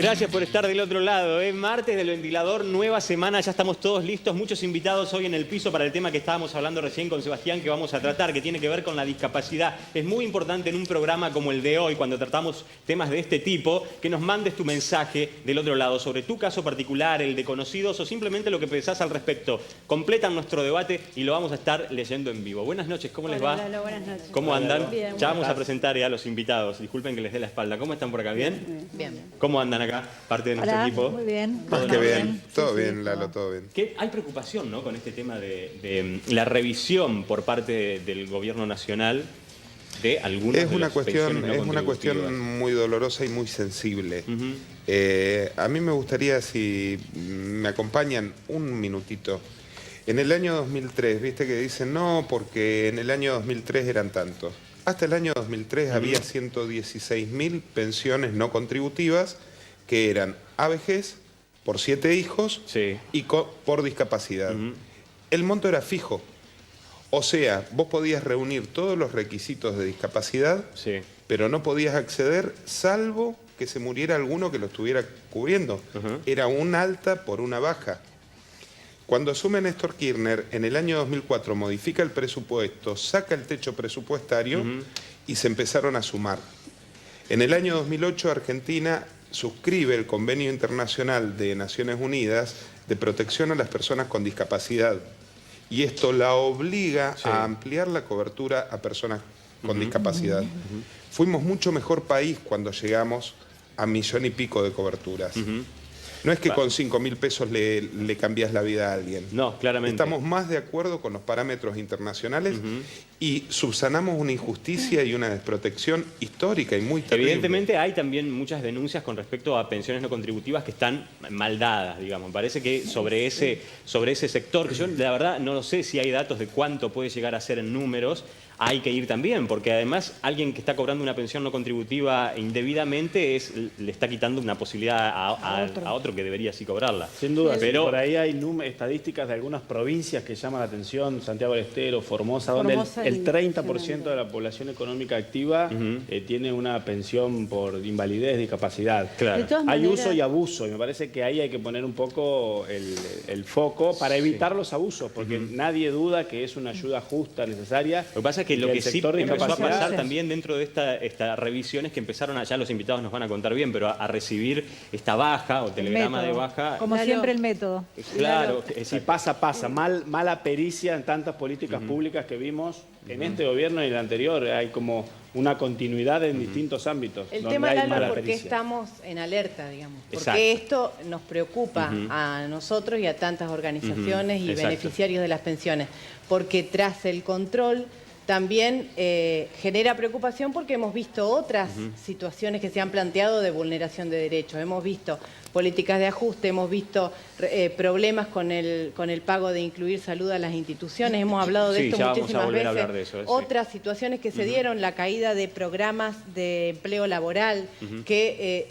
Gracias por estar del otro lado. Martes del ventilador, nueva semana, ya estamos todos listos. Muchos invitados hoy en el piso para el tema que estábamos hablando recién con Sebastián, que vamos a tratar, que tiene que ver con la discapacidad. Es muy importante en un programa como el de hoy, cuando tratamos temas de este tipo, que nos mandes tu mensaje del otro lado sobre tu caso particular, el de conocidos o simplemente lo que pensás al respecto. Completan nuestro debate y lo vamos a estar leyendo en vivo. Buenas noches, ¿cómo les va? Hola, buenas noches. ¿Cómo andan? Bien, ya vamos a presentar ya a los invitados. Disculpen que les dé la espalda. ¿Cómo están por acá? ¿Bien? Bien. ¿Cómo andan acá? Parte de nuestro Hola, equipo. muy bien. Más que bien. Todo Sí, bien, sí, Lalo, todo bien. Que hay preocupación, ¿no?, con este tema de la revisión por parte del gobierno nacional de algunas Es de una las pensiones no cuestión, es una contributivas. cuestión muy dolorosa y muy sensible. Ujú. A mí me gustaría, si me acompañan un minutito. En el año 2003, viste que dicen no, porque en el año 2003 eran tantos. Hasta el año 2003 había 116.000 pensiones no contributivas que eran a vejez, por 7 hijos Sí. y por discapacidad. Ujú. El monto era fijo. O sea, vos podías reunir todos los requisitos de discapacidad, Sí. pero no podías acceder salvo que se muriera alguno que lo estuviera cubriendo. Ujú. Era un alta por una baja. Cuando asume Néstor Kirchner, en el año 2004 modifica el presupuesto, saca el techo presupuestario y se empezaron a sumar. En el año 2008 Argentina suscribe el Convenio Internacional de Naciones Unidas de protección a las personas con discapacidad. Y esto la obliga a ampliar la cobertura a personas con discapacidad. Fuimos mucho mejor país cuando llegamos a 1,5 millones de coberturas. No es que con 5.000 pesos le cambias la vida a alguien. No, claramente. Estamos más de acuerdo con los parámetros internacionales y subsanamos una injusticia y una desprotección histórica y muy terrible. Evidentemente hay también muchas denuncias con respecto a pensiones no contributivas que están mal dadas, digamos. Me parece que sobre ese sector, que yo la verdad no sé si hay datos de cuánto puede llegar a ser en números, hay que ir también, porque además alguien que está cobrando una pensión no contributiva indebidamente le está quitando una posibilidad a otro que debería sí cobrarla. Sin duda, pero por ahí hay estadísticas de algunas provincias que llaman la atención, Santiago del Estero, Formosa, donde el 30% de la población económica activa tiene una pensión por invalidez, discapacidad. Claro. Hay uso y abuso, y me parece que ahí hay que poner un poco el foco para evitar los abusos, porque nadie duda que es una ayuda justa, necesaria. Lo que pasa es que lo que sí empezó a pasar discapacidad también dentro de esta revisión es que empezaron allá, los invitados nos van a contar bien, pero a recibir esta baja o telegrama de baja. Como siempre el método. Claro, Si pasa, pasa. Mala pericia en tantas políticas públicas que vimos en este gobierno y en el anterior. Hay como una continuidad en distintos ámbitos. El donde tema, hay Lalo, mala es por qué pericia. estamos en alerta, digamos. Exacto. Porque esto nos preocupa a nosotros y a tantas organizaciones y Exacto. beneficiarios de las pensiones. Porque tras el control también genera preocupación porque hemos visto otras situaciones que se han planteado de vulneración de derechos. Hemos visto políticas de ajuste, hemos visto problemas con el pago de incluir salud a las instituciones. Hemos hablado de Sí, esto ya vamos a muchísimas volver a veces. hablar de eso, sí. Otras situaciones que se dieron, la caída de programas de empleo laboral que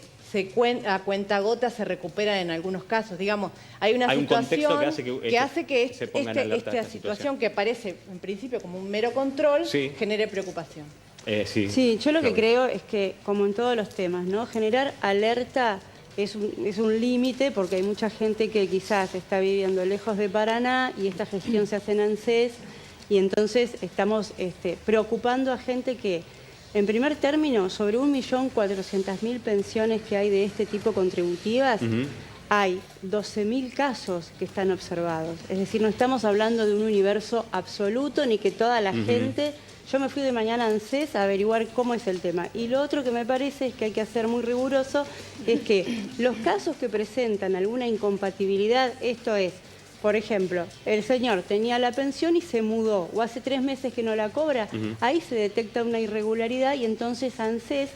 a cuentagotas se recuperan en algunos casos. Digamos, hay una situación contexto que hace que que se ponga en alerta esta esta situación que parece en principio como un mero control genere preocupación. Sí, yo lo que creo es que, como en todos los temas, ¿no?, generar alerta es un límite, porque hay mucha gente que quizás está viviendo lejos de Paraná y esta gestión se hace en ANSES, y entonces estamos preocupando a gente que, en primer término, sobre 1.400.000 pensiones que hay de este tipo contributivas, hay 12.000 casos que están observados. Es decir, no estamos hablando de un universo absoluto, ni que toda la gente... Yo me fui de mañana a ANSES a averiguar cómo es el tema. Y lo otro que me parece es que hay que ser muy riguroso, es que los casos que presentan alguna incompatibilidad, esto es, por ejemplo, el señor tenía la pensión y se mudó, o hace 3 meses que no la cobra, ahí se detecta una irregularidad y entonces ANSES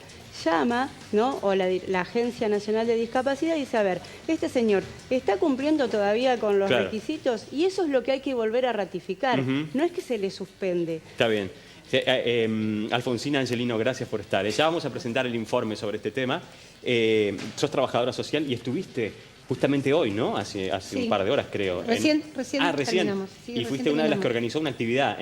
llama, ¿no?, o la Agencia Nacional de Discapacidad y dice, a ver, este señor está cumpliendo todavía con los requisitos, y eso es lo que hay que volver a ratificar, no es que se le suspende. Está bien. Alfonsina Angelino, gracias por estar. Ya vamos a presentar el informe sobre este tema. Sos trabajadora social y estuviste Justamente hoy, ¿no? Hace Sí. un par de horas, creo. Recién recién. terminamos. Sí, Y recién fuiste una de las terminamos. que organizó una actividad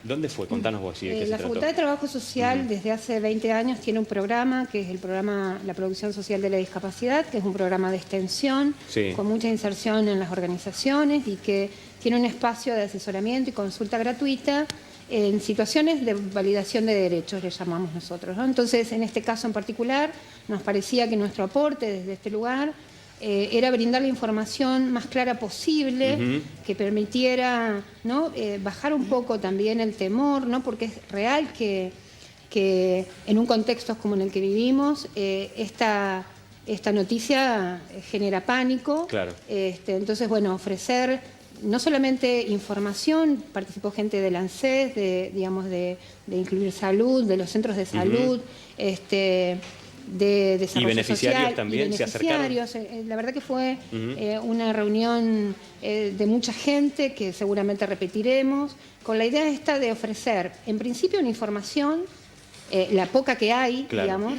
¿dónde fue? Contanos vos, ¿de qué se La trató? Facultad de Trabajo Social desde hace 20 años tiene un programa que es el programa La Producción Social de la Discapacidad, que es un programa de extensión Sí. con mucha inserción en las organizaciones y que tiene un espacio de asesoramiento y consulta gratuita en situaciones de validación de derechos, le llamamos nosotros, ¿no? Entonces, en este caso en particular, nos parecía que nuestro aporte desde este lugar era brindar la información más clara posible, que permitiera, ¿no? Bajar un poco también el temor, ¿no? Porque es real que en un contexto como en el que vivimos, esta noticia genera pánico. Claro. Entonces, bueno, ofrecer no solamente información, participó gente del ANSES, de Incluir Salud, de los centros de salud, de desarrollo ¿Y beneficiarios social, también y se acercaron? beneficiarios. La verdad que fue una reunión de mucha gente que seguramente repetiremos, con la idea esta de ofrecer, en principio, una información, la poca que hay, Claro. digamos,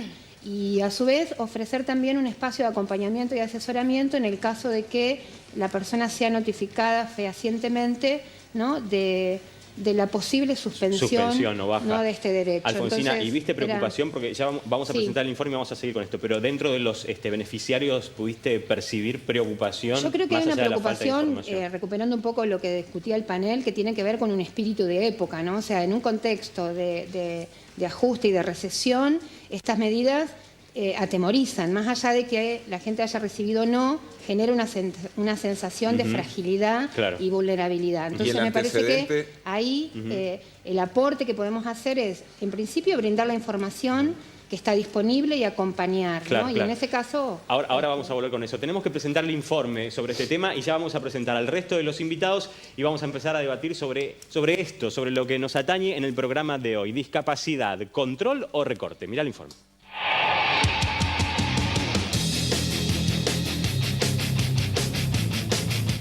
y a su vez ofrecer también un espacio de acompañamiento y asesoramiento en el caso de que la persona sea notificada fehacientemente, ¿no? de la posible suspensión o baja. ¿no? de este derecho. Alfonsina, Entonces, ¿y viste preocupación? Porque ya vamos a Sí. presentar el informe y vamos a seguir con esto, pero dentro de los beneficiarios, ¿pudiste percibir preocupación? Yo creo que hay más una allá de la falta de preocupación, información? recuperando un poco lo que discutía el panel, que tiene que ver con un espíritu de época, ¿no? O sea, en un contexto de ajuste y de recesión, estas medidas atemorizan, más allá de que la gente haya recibido o no, genera una sensación de fragilidad Claro. y vulnerabilidad. Entonces el me parece que antecedente? ahí el aporte que podemos hacer es, en principio, brindar la información que está disponible y acompañar, Claro, ¿no? claro. Y en ese caso... Ahora vamos a volver con eso. Tenemos que presentar el informe sobre este tema y ya vamos a presentar al resto de los invitados y vamos a empezar a debatir sobre esto, sobre lo que nos atañe en el programa de hoy. Discapacidad, control o recorte. Mirá el informe.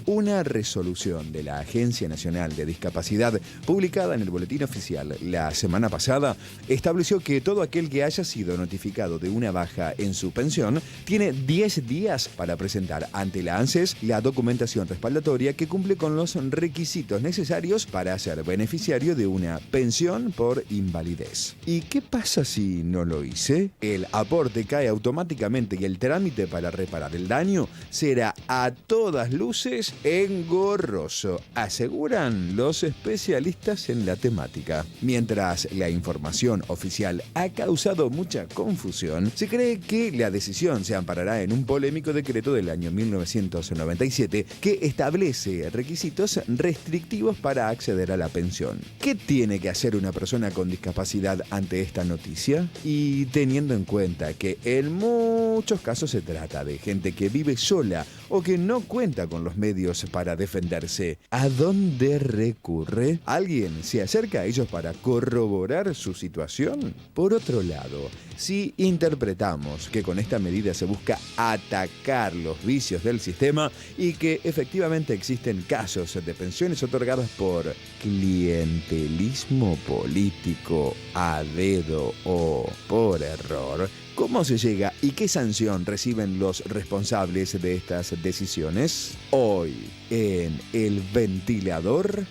Una resolución de la Agencia Nacional de Discapacidad, publicada en el Boletín Oficial la semana pasada, estableció que todo aquel que haya sido notificado de una baja en su pensión tiene 10 días para presentar ante la ANSES la documentación respaldatoria que cumple con los requisitos necesarios para ser beneficiario de una pensión por invalidez. ¿Y qué pasa si no lo hice? El aporte cae automáticamente y el trámite para reparar el daño será a todas luces engorroso, aseguran los especialistas en la temática. Mientras la información oficial ha causado mucha confusión, se cree que la decisión se amparará en un polémico decreto del año 1997 que establece requisitos restrictivos para acceder a la pensión. ¿Qué tiene que hacer una persona con discapacidad ante esta noticia? Y teniendo en cuenta que en muchos casos se trata de gente que vive sola o que no cuenta con los medios para defenderse, ¿a dónde recurre? ¿Alguien se acerca a ellos para corroborar su situación? Por otro lado, si interpretamos que con esta medida se busca atacar los vicios del sistema y que efectivamente existen casos de pensiones otorgadas por clientelismo político a dedo o por error, ¿cómo se llega y qué sanción reciben los responsables de estas decisiones? Hoy, en El Ventilador,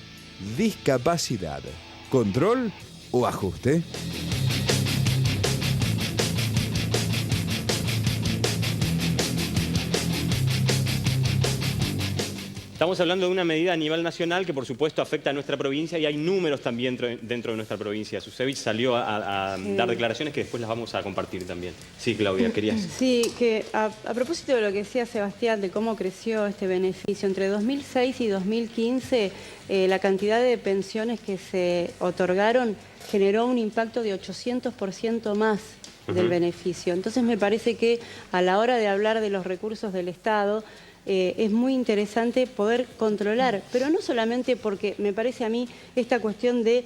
discapacidad, control o ajuste. Estamos hablando de una medida a nivel nacional que por supuesto afecta a nuestra provincia y hay números también dentro de nuestra provincia. Susevich salió a dar declaraciones que después las vamos a compartir también. Sí, Claudia, querías... Sí, que a propósito de lo que decía Sebastián, de cómo creció este beneficio, entre 2006 y 2015 la cantidad de pensiones que se otorgaron generó un impacto de 800% más del beneficio. Entonces me parece que a la hora de hablar de los recursos del Estado, es muy interesante poder controlar, pero no solamente porque me parece a mí esta cuestión de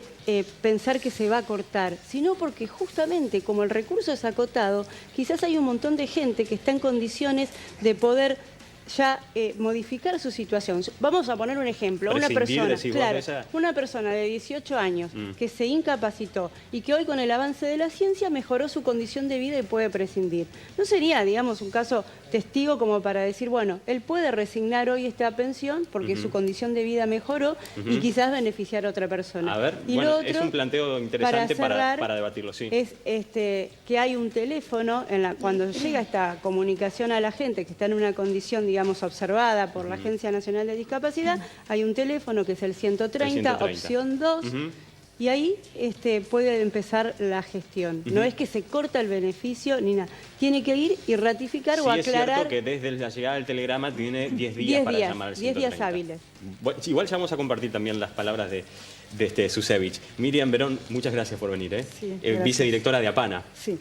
pensar que se va a cortar, sino porque justamente como el recurso es acotado, quizás hay un montón de gente que está en condiciones de poder ya modificar su situación. Vamos a poner un ejemplo. Una Prescindir, persona, decís vos, claro, de esa- una persona de 18 años que se incapacitó y que hoy con el avance de la ciencia mejoró su condición de vida y puede prescindir. ¿No sería, digamos, un caso testigo como para decir, bueno, él puede resignar hoy esta pensión porque su condición de vida mejoró y quizás beneficiar a otra persona? A ver, Y bueno, lo otro, es un planteo interesante cerrar, para debatirlo, sí. es que hay un teléfono, cuando llega esta comunicación a la gente que está en una condición, digamos, observada por la Agencia Nacional de Discapacidad, hay un teléfono que es el 130, opción 2, y ahí puede empezar la gestión. No es que se corta el beneficio ni nada. Tiene que ir y ratificar o Es aclarar. cierto que desde la llegada del telegrama tiene 10 días para llamar al 10 días 130. hábiles. Bueno, igual ya vamos a compartir también las palabras de Susevich. Miriam Verón, muchas gracias por venir. Sí, gracias. Vicedirectora de APANA. Sí.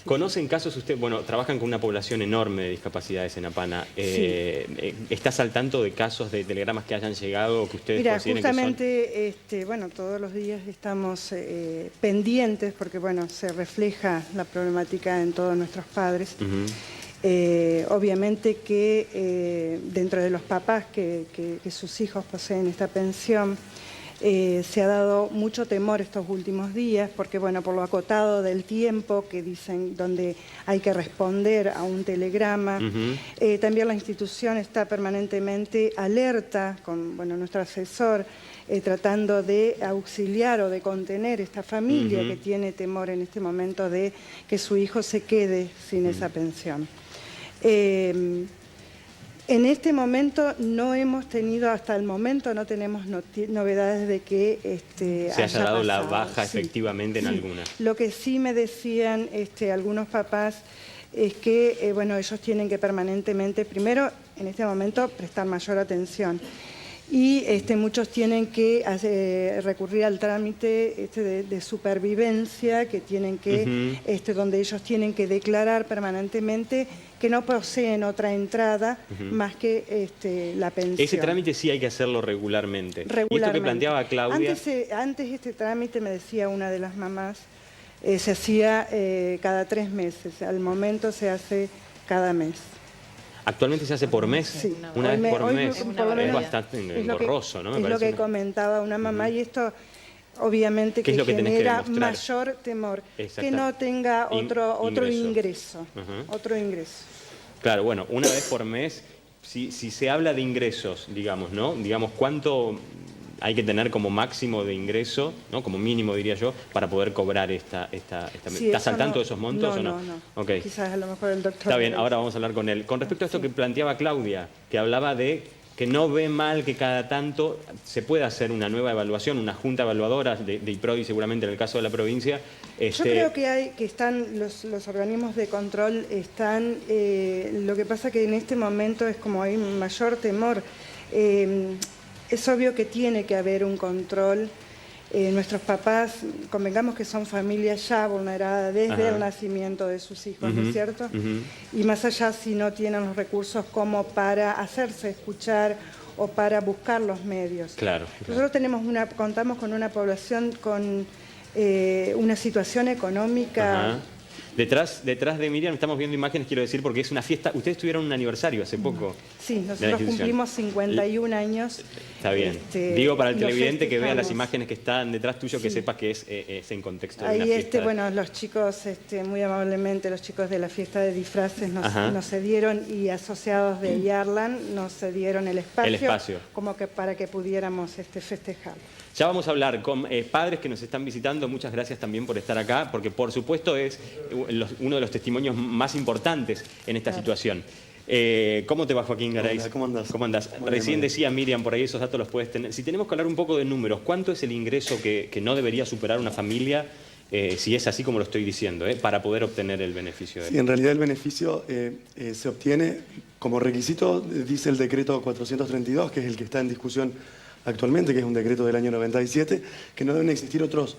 ¿Conocen casos usted? Bueno, trabajan con una población enorme de discapacidades en APANA. ¿Estás al tanto de casos de telegramas que hayan llegado o que ustedes Mira, consideren justamente, bueno, todos los días estamos pendientes porque, bueno, se refleja la problemática en todos nuestros padres. Obviamente que dentro de los papás que sus hijos poseen esta pensión, se ha dado mucho temor estos últimos días porque, bueno, por lo acotado del tiempo que dicen donde hay que responder a un telegrama. También la institución está permanentemente alerta con, bueno, nuestro asesor tratando de auxiliar o de contener esta familia que tiene temor en este momento de que su hijo se quede sin esa pensión. En este momento no hemos tenido, hasta el momento no tenemos novedades de que se haya dado la pasado. baja Sí, efectivamente en sí. alguna? Lo que sí me decían algunos papás es que bueno, ellos tienen que permanentemente, primero, en este momento, prestar mayor atención. Y muchos tienen que recurrir al trámite de supervivencia, que tienen que, donde ellos tienen que declarar permanentemente que no poseen otra entrada más que la pensión. Ese trámite sí hay que hacerlo regularmente. Y esto que planteaba Claudia... Antes este trámite, me decía una de las mamás, se hacía cada 3 meses. Al momento se hace cada mes. Actualmente se hace por mes, Sí. una vez por mes. por lo Es menos bastante engorroso, ¿no? Me Es lo parece que comentaba una mamá y esto obviamente ¿Qué es que lo que tenés que genera demostrar? mayor temor, que Exacto. no tenga otro ingreso. ingreso. Otro ingreso. Claro, bueno, una vez por mes, si se habla de ingresos, digamos, ¿no? Digamos, ¿cuánto hay que tener como máximo de ingreso, ¿no? Como mínimo, diría yo, para poder cobrar esta Sí, ¿Estás eso al tanto no- de esos montos o no? No. Okay. Quizás a lo mejor el doctor... Está bien, ahora vamos a hablar con él. Con respecto a esto que planteaba Claudia, que hablaba de que no ve mal que cada tanto se pueda hacer una nueva evaluación, una junta evaluadora de IPRODI, seguramente en el caso de la provincia. Yo creo que están los organismos de control, lo que pasa que en este momento es como hay mayor temor. Es obvio que tiene que haber un control. Nuestros papás, convengamos que son familias ya vulneradas desde el nacimiento de sus hijos, ¿no es cierto? Y más allá si no tienen los recursos como para hacerse escuchar o para buscar los medios. Claro. Nosotros contamos con una población con una situación económica... Detrás de Miriam estamos viendo imágenes, quiero decir, porque es una fiesta. Ustedes tuvieron un aniversario hace poco. Sí, de la nosotros institución. cumplimos 51 años. Está bien. Digo para el lo televidente que vea las festejamos. imágenes que están detrás tuyo, que Sí. sepa que es en contexto de una Ahí fiesta. bueno, los chicos, muy amablemente, los chicos de la fiesta de disfraces nos cedieron, y asociados de Yarlan nos cedieron el espacio. Como que para que pudiéramos festejar. Ya vamos a hablar con padres que nos están visitando. Muchas gracias también por estar acá, porque por supuesto es uno de los testimonios más importantes en esta situación. ¿Cómo te va, Joaquín Garay? ¿Cómo andás? ¿Cómo andás? Recién decía Miriam, por ahí esos datos los puedes tener. Si tenemos que hablar un poco de números, ¿cuánto es el ingreso que no debería superar una familia, si es así como lo estoy diciendo, para poder obtener el beneficio? Sí, en realidad el beneficio se obtiene como requisito, dice el decreto 432, que es el que está en discusión actualmente, que es un decreto del año 97, que no deben existir otros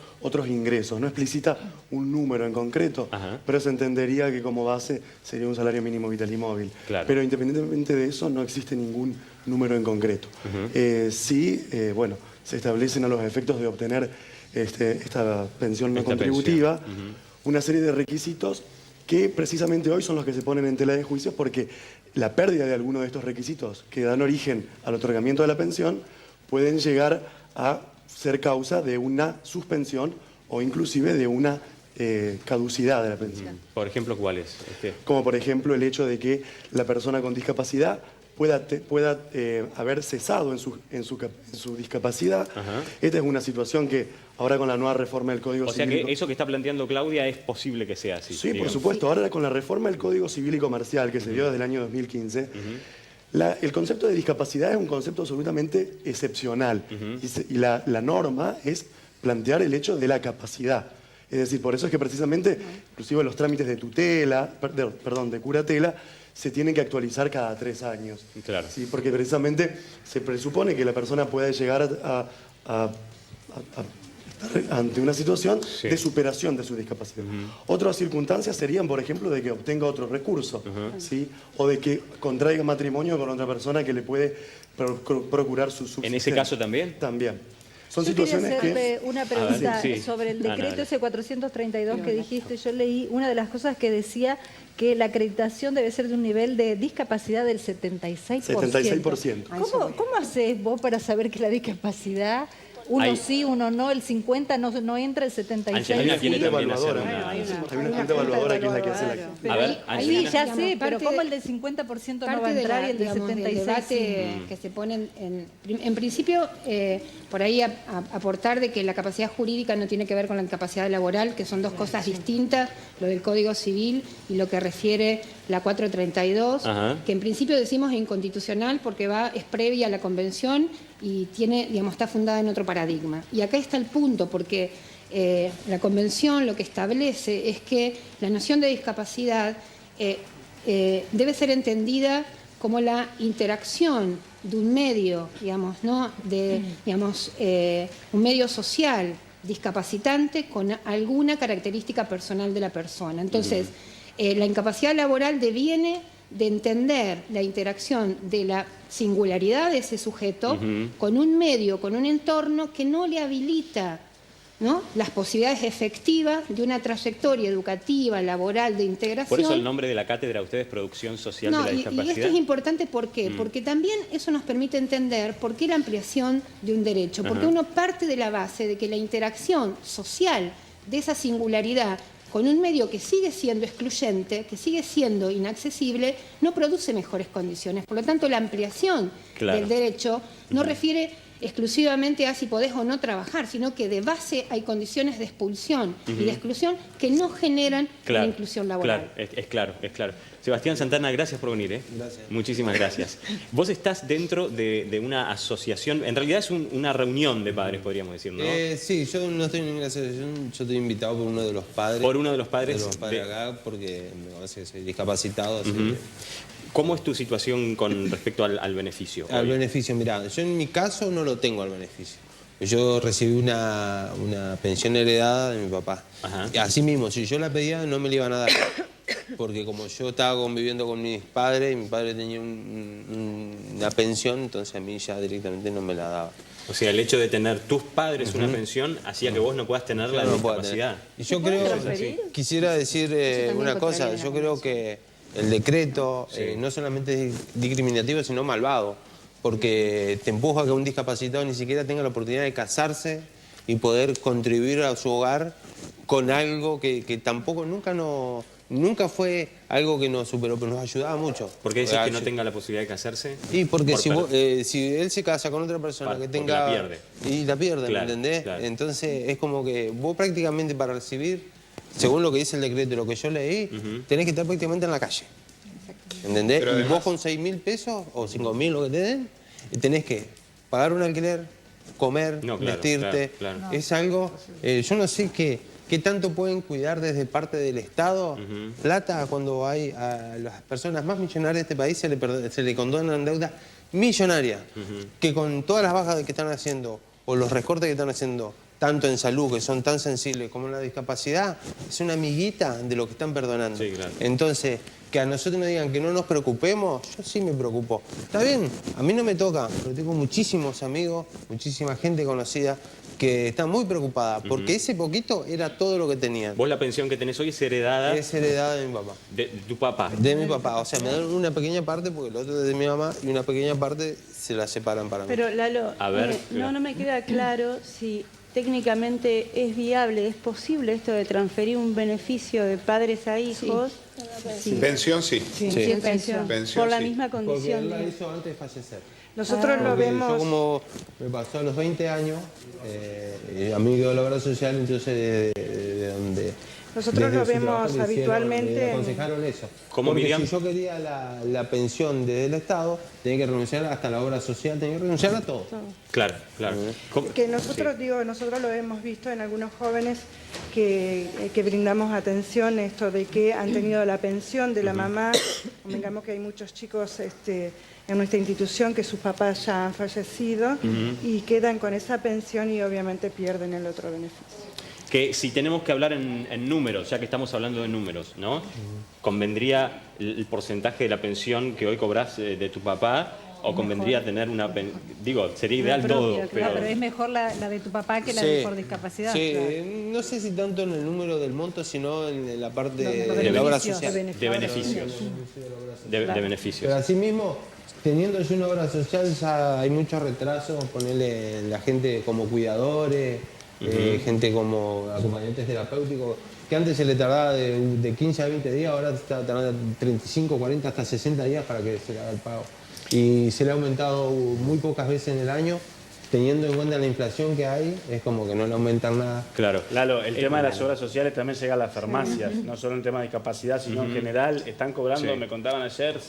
ingresos. No explicita un número en concreto, pero se entendería que como base sería un salario mínimo vital y móvil. Claro. Pero independientemente de eso, no existe ningún número en concreto. Bueno, se establecen a los efectos de obtener esta pensión no contributiva una serie de requisitos que precisamente hoy son los que se ponen en tela de juicio, porque la pérdida de alguno de estos requisitos que dan origen al otorgamiento de la pensión pueden llegar a ser causa de una suspensión o inclusive de una caducidad de la pensión. Por ejemplo, ¿cuáles? Como por ejemplo el hecho de que la persona con discapacidad pueda haber cesado en su discapacidad. Ajá. Esta es una situación que ahora con la nueva reforma del Código Civil... O sea que eso que está planteando Claudia es posible que sea así. Sí, digamos. por supuesto. Ahora con la reforma del Código Civil y Comercial que se dio desde el año 2015, el concepto de discapacidad es un concepto absolutamente excepcional. Y la norma es plantear el hecho de la capacidad. Es decir, por eso es que precisamente, inclusive los trámites de tutela, de curatela, se tienen que actualizar cada 3 años. Claro. ¿Sí? Porque precisamente se presupone que la persona pueda llegar a estar ante una situación de superación de su discapacidad. Otras circunstancias serían, por ejemplo, de que obtenga otro recurso, ¿sí? O de que contraiga matrimonio con otra persona que le puede procurar su subsistencia. ¿En ese caso también? También. Son Yo quería situaciones hacerle una pregunta sí. sobre el decreto dale. ese 432 que dijiste. Yo leí una de las cosas que decía que la acreditación debe ser de un nivel de discapacidad del 76%. 76%. ¿Cómo haces vos para saber que la discapacidad, uno sí, uno no, el 50 no entra, el 76%? Angelina tiene también hacer Hay una junta evaluadora que es la que hace la... A ver, Sí, Angelina. ya sé, pero parte ¿cómo de- el del 50% no va a Parte entrar y el del digamos, del 76%? debate que se pone en principio, por ahí aportar de que la capacidad jurídica no tiene que ver con la capacidad laboral, que son dos cosas distintas, lo del Código Civil y lo que refiere la 432, Ajá. que en principio decimos inconstitucional porque es previa a la Convención y está fundada en otro paradigma. Y acá está el punto, porque la Convención lo que establece es que la noción de discapacidad debe ser entendida como la interacción de un medio, un medio social discapacitante con alguna característica personal de la persona. Entonces, la incapacidad laboral deviene de entender la interacción de la singularidad de ese sujeto con un medio, con un entorno que no le habilita, ¿no?, las posibilidades efectivas de una trayectoria educativa, laboral, de integración. Por eso el nombre de la cátedra de ustedes, Producción Social de la Y Discapacidad. esto es importante, ¿por qué? Porque también eso nos permite entender por qué la ampliación de un derecho. Porque uno parte de la base de que la interacción social de esa singularidad con un medio que sigue siendo excluyente, que sigue siendo inaccesible, no produce mejores condiciones. Por lo tanto, la ampliación del derecho no refiere exclusivamente a si podés o no trabajar, sino que de base hay condiciones de expulsión y de exclusión que no generan la inclusión laboral. Claro, es claro. Sebastián Santana, gracias por venir. Gracias. Muchísimas gracias. Vos estás dentro de una asociación, en realidad es una reunión de padres, podríamos decir, ¿no? Sí, yo no estoy en ninguna asociación, yo estoy invitado por uno de los padres. Por uno de los padres. Acá, porque me parece que soy discapacitado. Así que... ¿Cómo es tu situación con respecto al beneficio? Al beneficio, mirá, yo en mi caso no lo tengo al beneficio. Yo recibí una pensión heredada de mi papá. Y así mismo, si yo la pedía no me la iban a dar. Porque como yo estaba conviviendo con mis padres y mi padre tenía una pensión, entonces a mí ya directamente no me la daba. O sea, el hecho de tener tus padres una pensión hacía que vos no puedas tener la discapacidad. Y yo creo, quisiera decir una cosa, yo creo que el decreto no solamente es discriminativo, sino malvado, porque te empuja a que un discapacitado ni siquiera tenga la oportunidad de casarse y poder contribuir a su hogar con algo que tampoco nunca fue algo que nos superó, pero nos ayudaba mucho. ¿Por qué decís que no tenga la posibilidad de casarse? Y porque si él se casa con otra persona que tenga... la pierde. Y la pierde, Claro, ¿me entendés? claro. Entonces es como que vos prácticamente para recibir, según lo que dice el decreto y lo que yo leí, tenés que estar prácticamente en la calle. ¿Entendés? Pero y además... vos con 6.000 pesos o 5.000 lo que te den, tenés que pagar un alquiler, comer, vestirte. Claro. Es algo... yo no sé qué tanto pueden cuidar desde parte del Estado plata cuando hay a las personas más millonarias de este país se le condonan deudas millonarias, que con todas las bajas que están haciendo o los recortes que están haciendo tanto en salud, que son tan sensibles como en la discapacidad, es una amiguita de lo que están perdonando. Sí, claro. Entonces, que a nosotros nos digan que no nos preocupemos, yo sí me preocupo. Está bien, a mí no me toca, pero tengo muchísimos amigos, muchísima gente conocida que está muy preocupada, porque ese poquito era todo lo que tenían. ¿Vos la pensión que tenés hoy es heredada? Es heredada de mi papá. De tu papá. De mi papá, o sea, me dan una pequeña parte porque el otro es de mi mamá y una pequeña parte se la separan para mí. Pero Lalo, A ver, no me queda claro si técnicamente es viable, es posible esto de transferir un beneficio de padres a hijos. Sí. Pensión sí. Sí, pensión. Pensión, Por la sí. misma condición. Porque él la hizo antes de fallecer. Nosotros lo Porque vemos... Yo como me pasó a los 20 años, a mí quedó la obra social, entonces de donde... Nosotros lo vemos habitualmente... Me aconsejaron eso. ¿Cómo, porque Miriam? si yo quería la pensión desde el Estado, tenía que renunciar hasta la obra social, tenía que renunciar a todo. Claro, claro. Que nosotros, nosotros lo hemos visto en algunos jóvenes que brindamos atención, esto de que han tenido la pensión de la mamá. Convengamos que hay muchos chicos en nuestra institución que sus papás ya han fallecido y quedan con esa pensión y obviamente pierden el otro beneficio. Que si tenemos que hablar en números, ya que estamos hablando de números, ¿no? ¿Convendría el porcentaje de la pensión que hoy cobras de tu papá? ¿O convendría tener una digo, sería ideal todo, pero es mejor la de tu papá que la de por discapacidad. Sí, Claro. no sé si tanto en el número del monto, sino en la parte de de la obra beneficios, social. De beneficios. De beneficios. Pero así mismo, teniendo yo una obra social, ya hay muchos retrasos, ponerle la gente como cuidadores, gente como acompañantes terapéuticos, que antes se le tardaba de 15 a 20 días, ahora está tardando 35, 40, hasta 60 días para que se le haga el pago. Y se le ha aumentado muy pocas veces en el año, teniendo en cuenta la inflación que hay, es como que no le aumentan nada. Claro. Lalo, el tema de las obras sociales también llega a las farmacias, no solo en tema de discapacidad, sino en general. Están cobrando, me contaban ayer,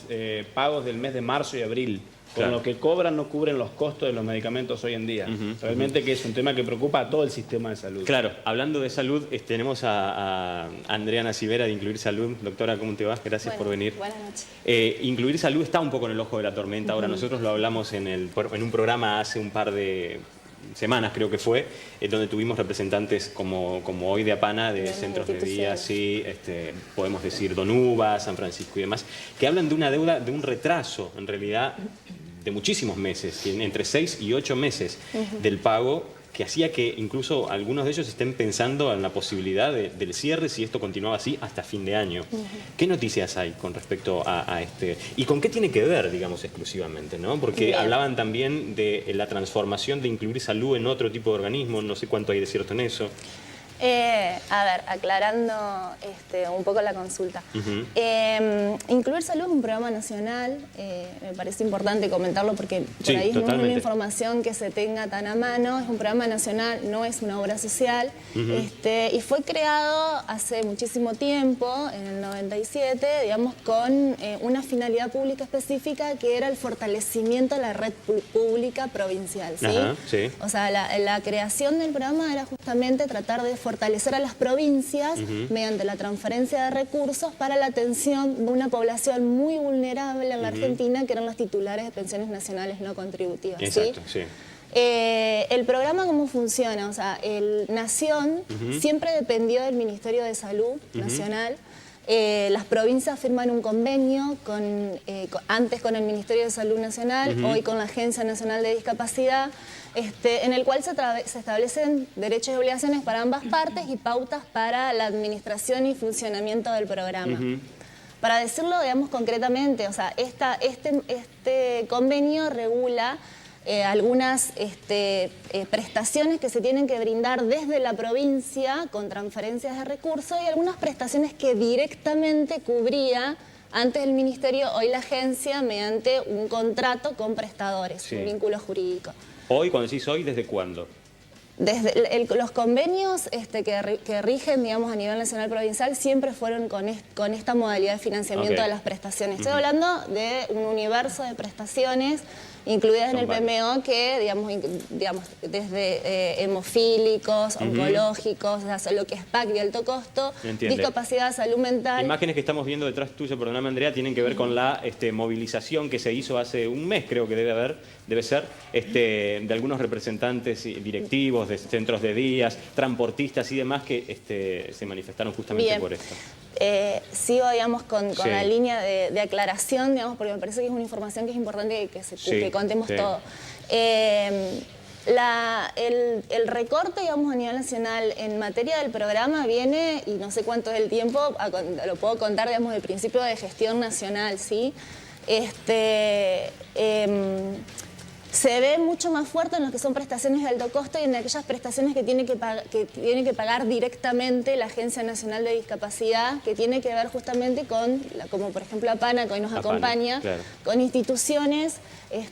pagos del mes de marzo y abril. Con lo que cobran no cubren los costos de los medicamentos hoy en día. Realmente que es un tema que preocupa a todo el sistema de salud. Claro, hablando de salud, tenemos a Andrea Nacivera de Incluir Salud. Doctora, ¿cómo te va? Gracias por venir. Buenas noches. Incluir Salud está un poco en el ojo de la tormenta. Ahora, nosotros lo hablamos en un programa hace un par de semanas, creo que fue, donde tuvimos representantes como hoy de APANA, de centros de día, sí, podemos decir Donuba, San Francisco y demás, que hablan de una deuda, de un retraso, en realidad, de muchísimos meses, entre 6 y 8 meses del pago, que hacía que incluso algunos de ellos estén pensando en la posibilidad del cierre si esto continuaba así hasta fin de año. ¿Qué noticias hay con respecto a este? ¿Y con qué tiene que ver, digamos, exclusivamente, ¿no? Porque hablaban también de la transformación de Incluir Salud en otro tipo de organismo, no sé cuánto hay de cierto en eso. A ver, aclarando un poco la consulta. Incluir Salud es un programa nacional, me parece importante comentarlo porque por ahí no es una información que se tenga tan a mano, es un programa nacional, no es una obra social, y fue creado hace muchísimo tiempo, en el 97, digamos, con una finalidad pública específica que era el fortalecimiento de la red pública provincial, ¿sí? Ajá, sí. O sea, la creación del programa era justamente tratar de fortalecer a las provincias mediante la transferencia de recursos para la atención de una población muy vulnerable en la Argentina, que eran los titulares de pensiones nacionales no contributivas. Exacto, sí. El programa, ¿cómo funciona? O sea, el Nación siempre dependió del Ministerio de Salud Nacional. Las provincias firman un convenio antes con el Ministerio de Salud Nacional, hoy con la Agencia Nacional de Discapacidad, en el cual se establecen derechos y obligaciones para ambas partes y pautas para la administración y funcionamiento del programa. Para decirlo, digamos, concretamente, o sea, este convenio regula algunas prestaciones que se tienen que brindar desde la provincia con transferencias de recursos y algunas prestaciones que directamente cubría antes el Ministerio, hoy la agencia, mediante un contrato con prestadores, un vínculo jurídico. Hoy, cuando decís hoy, ¿desde cuándo? Desde los convenios que rigen, digamos, a nivel nacional provincial siempre fueron con esta modalidad de financiamiento de las prestaciones. Estoy hablando de un universo de prestaciones incluidas en el PMO, que digamos desde hemofílicos, oncológicos, o sea, lo que es PAC de alto costo, discapacidad, salud mental. Imágenes que estamos viendo detrás tuyo, perdóname Andrea, tienen que ver con la movilización que se hizo hace un mes, creo que debe ser, de algunos representantes directivos de centros de días, transportistas y demás que se manifestaron justamente por esto. Sigo, digamos, con la línea de aclaración, digamos, porque me parece que es una información que es importante que contemos todo. El recorte, digamos, a nivel nacional en materia del programa viene, y no sé cuánto es el tiempo, lo puedo contar, digamos, del principio de gestión nacional, ¿sí? Se ve mucho más fuerte en lo que son prestaciones de alto costo y en aquellas prestaciones que tiene que pagar directamente la Agencia Nacional de Discapacidad, que tiene que ver justamente con, como por ejemplo APANA, que hoy nos acompaña, con instituciones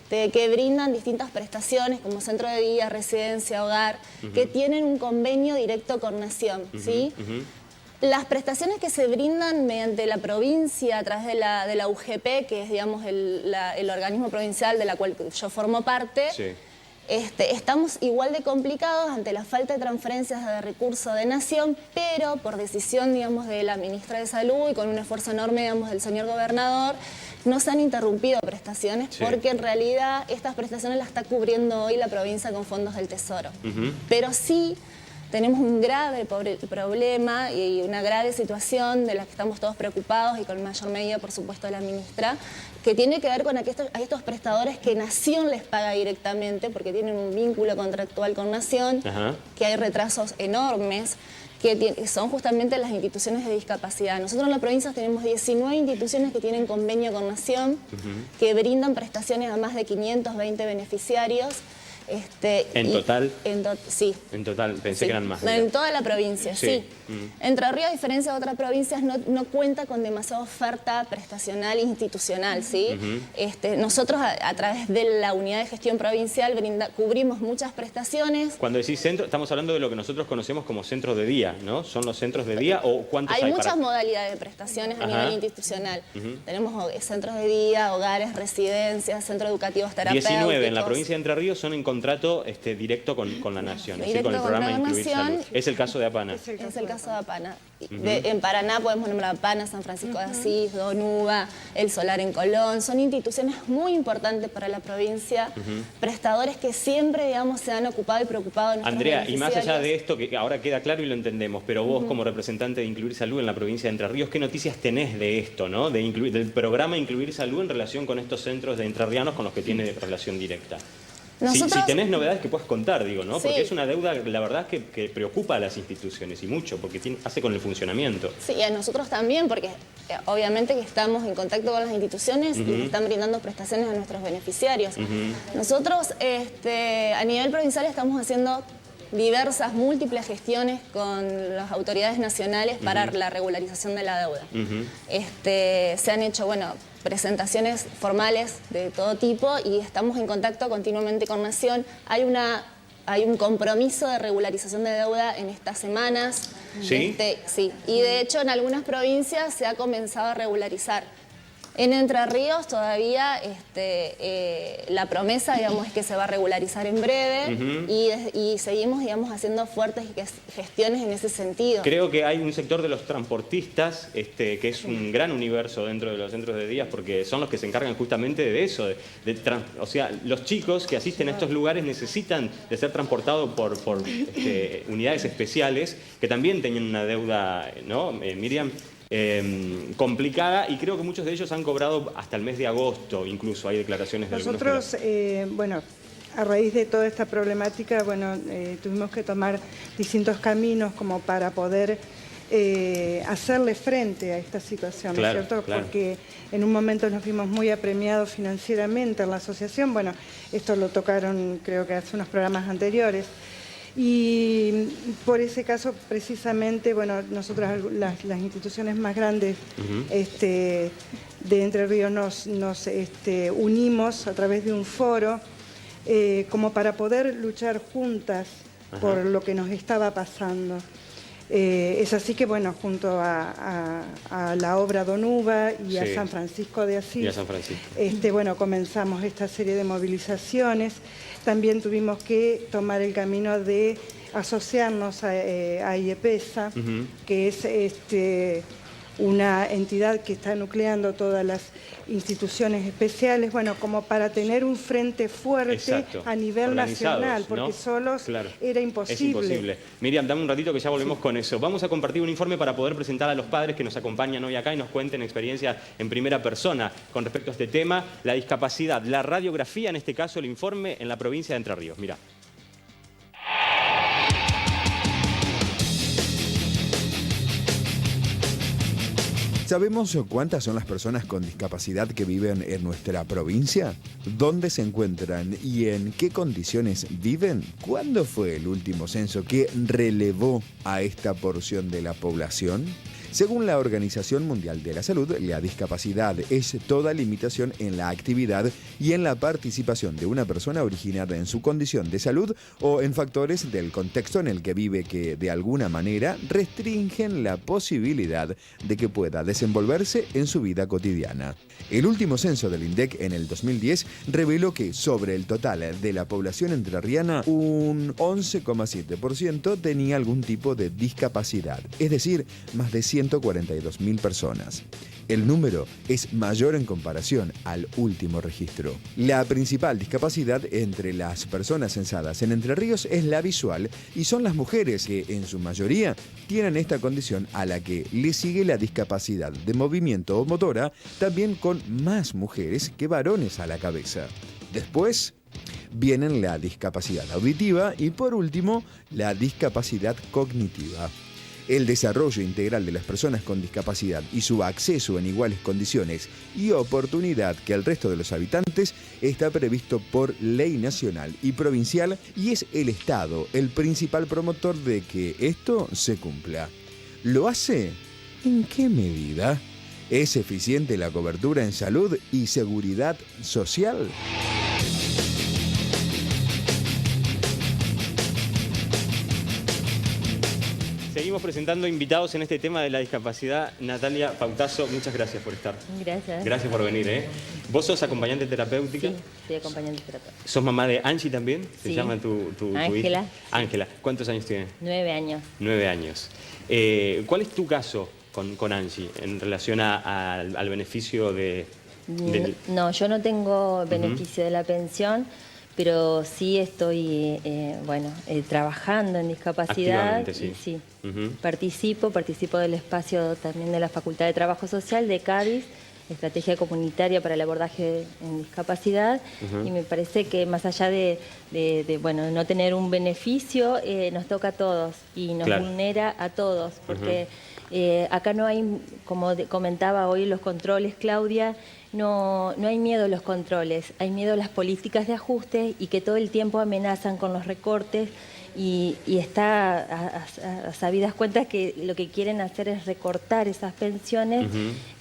que brindan distintas prestaciones, como centro de día, residencia, hogar, que tienen un convenio directo con Nación, ¿sí? Las prestaciones que se brindan mediante la provincia a través de la UGP, que es, digamos, el organismo provincial de la cual yo formo parte, estamos igual de complicados ante la falta de transferencias de recursos de Nación, pero por decisión, digamos, de la ministra de Salud y con un esfuerzo enorme, digamos, del señor gobernador, no se han interrumpido prestaciones porque en realidad estas prestaciones las está cubriendo hoy la provincia con fondos del Tesoro. Pero sí tenemos un grave problema y una grave situación de la que estamos todos preocupados y con mayor medida, por supuesto, de la ministra, que tiene que ver con a estos prestadores que Nación les paga directamente porque tienen un vínculo contractual con Nación, que hay retrasos enormes, que son justamente las instituciones de discapacidad. Nosotros en la provincia tenemos 19 instituciones que tienen convenio con Nación, que brindan prestaciones a más de 520 beneficiarios. ¿En total? Sí. En total, pensé que eran más. En toda la provincia, sí. Entre Ríos, a diferencia de otras provincias, no cuenta con demasiada oferta prestacional e institucional, ¿sí? Nosotros, a través de la unidad de gestión provincial, cubrimos muchas prestaciones. Cuando decís centro, estamos hablando de lo que nosotros conocemos como centros de día, ¿no? ¿Son los centros de día o cuántos hay? Hay muchas modalidades de prestaciones a nivel institucional. Tenemos centros de día, hogares, residencias, centros educativos terapéuticos. 19 en la provincia de Entre Ríos son en contrato directo con la Nación, es decir, con el programa Incluir Salud. Es el caso de APANA. Es el caso de APANA. En Paraná podemos nombrar APANA, San Francisco de Asís, Donuba, El Solar en Colón. Son instituciones muy importantes para la provincia, prestadores que siempre, digamos, se han ocupado y preocupado de nuestros Andrea, y más allá de esto, que ahora queda claro y lo entendemos, pero vos como representante de Incluir Salud en la provincia de Entre Ríos, ¿qué noticias tenés de esto, ¿no? Del programa Incluir Salud en relación con estos centros de entrerrianos con los que tiene relación directa? Si tenés novedades que puedas contar, digo, ¿no? Porque es una deuda, la verdad, que preocupa a las instituciones y mucho, porque hace con el funcionamiento. Sí, y a nosotros también, porque obviamente que estamos en contacto con las instituciones y le están brindando prestaciones a nuestros beneficiarios. Nosotros, a nivel provincial, estamos haciendo múltiples gestiones con las autoridades nacionales para la regularización de la deuda. Se han hecho, presentaciones formales de todo tipo y estamos en contacto continuamente con Nación. Hay un compromiso de regularización de deuda en estas semanas. ¿Sí? Sí, y de hecho en algunas provincias se ha comenzado a regularizar. En Entre Ríos todavía la promesa, digamos, es que se va a regularizar en breve y seguimos, digamos, haciendo fuertes gestiones en ese sentido. Creo que hay un sector de los transportistas que es un gran universo dentro de los centros de días porque son los que se encargan justamente de eso. O sea, los chicos que asisten a estos lugares necesitan de ser transportados por unidades especiales que también tenían una deuda, ¿no, Miriam? Complicada, y creo que muchos de ellos han cobrado hasta el mes de agosto, incluso hay declaraciones de nosotros, a raíz de toda esta problemática, tuvimos que tomar distintos caminos como para poder hacerle frente a esta situación, ¿no es cierto? Porque en un momento nos vimos muy apremiados financieramente en la asociación, esto lo tocaron creo que hace unos programas anteriores. Y por ese caso, precisamente, nosotros las instituciones más grandes de Entre Ríos nos unimos a través de un foro como para poder luchar juntas por lo que nos estaba pasando. Es así que, bueno, junto a la obra Don Uva y a San Francisco de Asís, bueno, comenzamos esta serie de movilizaciones. También tuvimos que tomar el camino de asociarnos a IEPESA, que es una entidad que está nucleando todas las instituciones especiales, bueno, como para tener un frente fuerte a nivel nacional, porque ¿no? solos era imposible. Es imposible. Miriam, dame un ratito que ya volvemos con eso. Vamos a compartir un informe para poder presentar a los padres que nos acompañan hoy acá y nos cuenten experiencias en primera persona con respecto a este tema, la discapacidad, la radiografía, en este caso el informe en la provincia de Entre Ríos. Mirá. ¿Sabemos cuántas son las personas con discapacidad que viven en nuestra provincia? ¿Dónde se encuentran y en qué condiciones viven? ¿Cuándo fue el último censo que relevó a esta porción de la población? Según la Organización Mundial de la Salud, la discapacidad es toda limitación en la actividad y en la participación de una persona originada en su condición de salud o en factores del contexto en el que vive que, de alguna manera, restringen la posibilidad de que pueda desenvolverse en su vida cotidiana. El último censo del INDEC en el 2010 reveló que sobre el total de la población entrerriana, un 11,7% tenía algún tipo de discapacidad, es decir, más de 142.000 personas. El número es mayor en comparación al último registro. La principal discapacidad entre las personas censadas en Entre Ríos es la visual y son las mujeres que, en su mayoría, tienen esta condición a la que le sigue la discapacidad de movimiento o motora, también con más mujeres que varones a la cabeza. Después vienen la discapacidad auditiva y, por último, la discapacidad cognitiva. El desarrollo integral de las personas con discapacidad y su acceso en iguales condiciones y oportunidad que el resto de los habitantes está previsto por ley nacional y provincial y es el Estado el principal promotor de que esto se cumpla. ¿Lo hace? ¿En qué medida? ¿Es eficiente la cobertura en salud y seguridad social? Seguimos presentando invitados en este tema de la discapacidad. Natalia Pautazo, muchas gracias por estar. Gracias. Gracias por venir, ¿eh? ¿Vos sos acompañante terapéutica? Sí, soy acompañante terapéutica. ¿Sos mamá de Angie también? ¿Se Sí. llama tu Ángela. hija? Ángela. ¿Cuántos años tiene? 9 años. 9 años. ¿Cuál es tu caso con Angie en relación al beneficio del... No, yo no tengo beneficio de la pensión, pero sí estoy trabajando en discapacidad. Activamente, sí. Y sí. Participo del espacio también de la Facultad de Trabajo Social de Cádiz, estrategia comunitaria para el abordaje en discapacidad, y me parece que más allá de no tener un beneficio, nos toca a todos y nos vulnera a todos, porque acá no hay, como comentaba hoy los controles, Claudia, no hay miedo a los controles, hay miedo a las políticas de ajuste y que todo el tiempo amenazan con los recortes. Y está a sabidas cuentas que lo que quieren hacer es recortar esas pensiones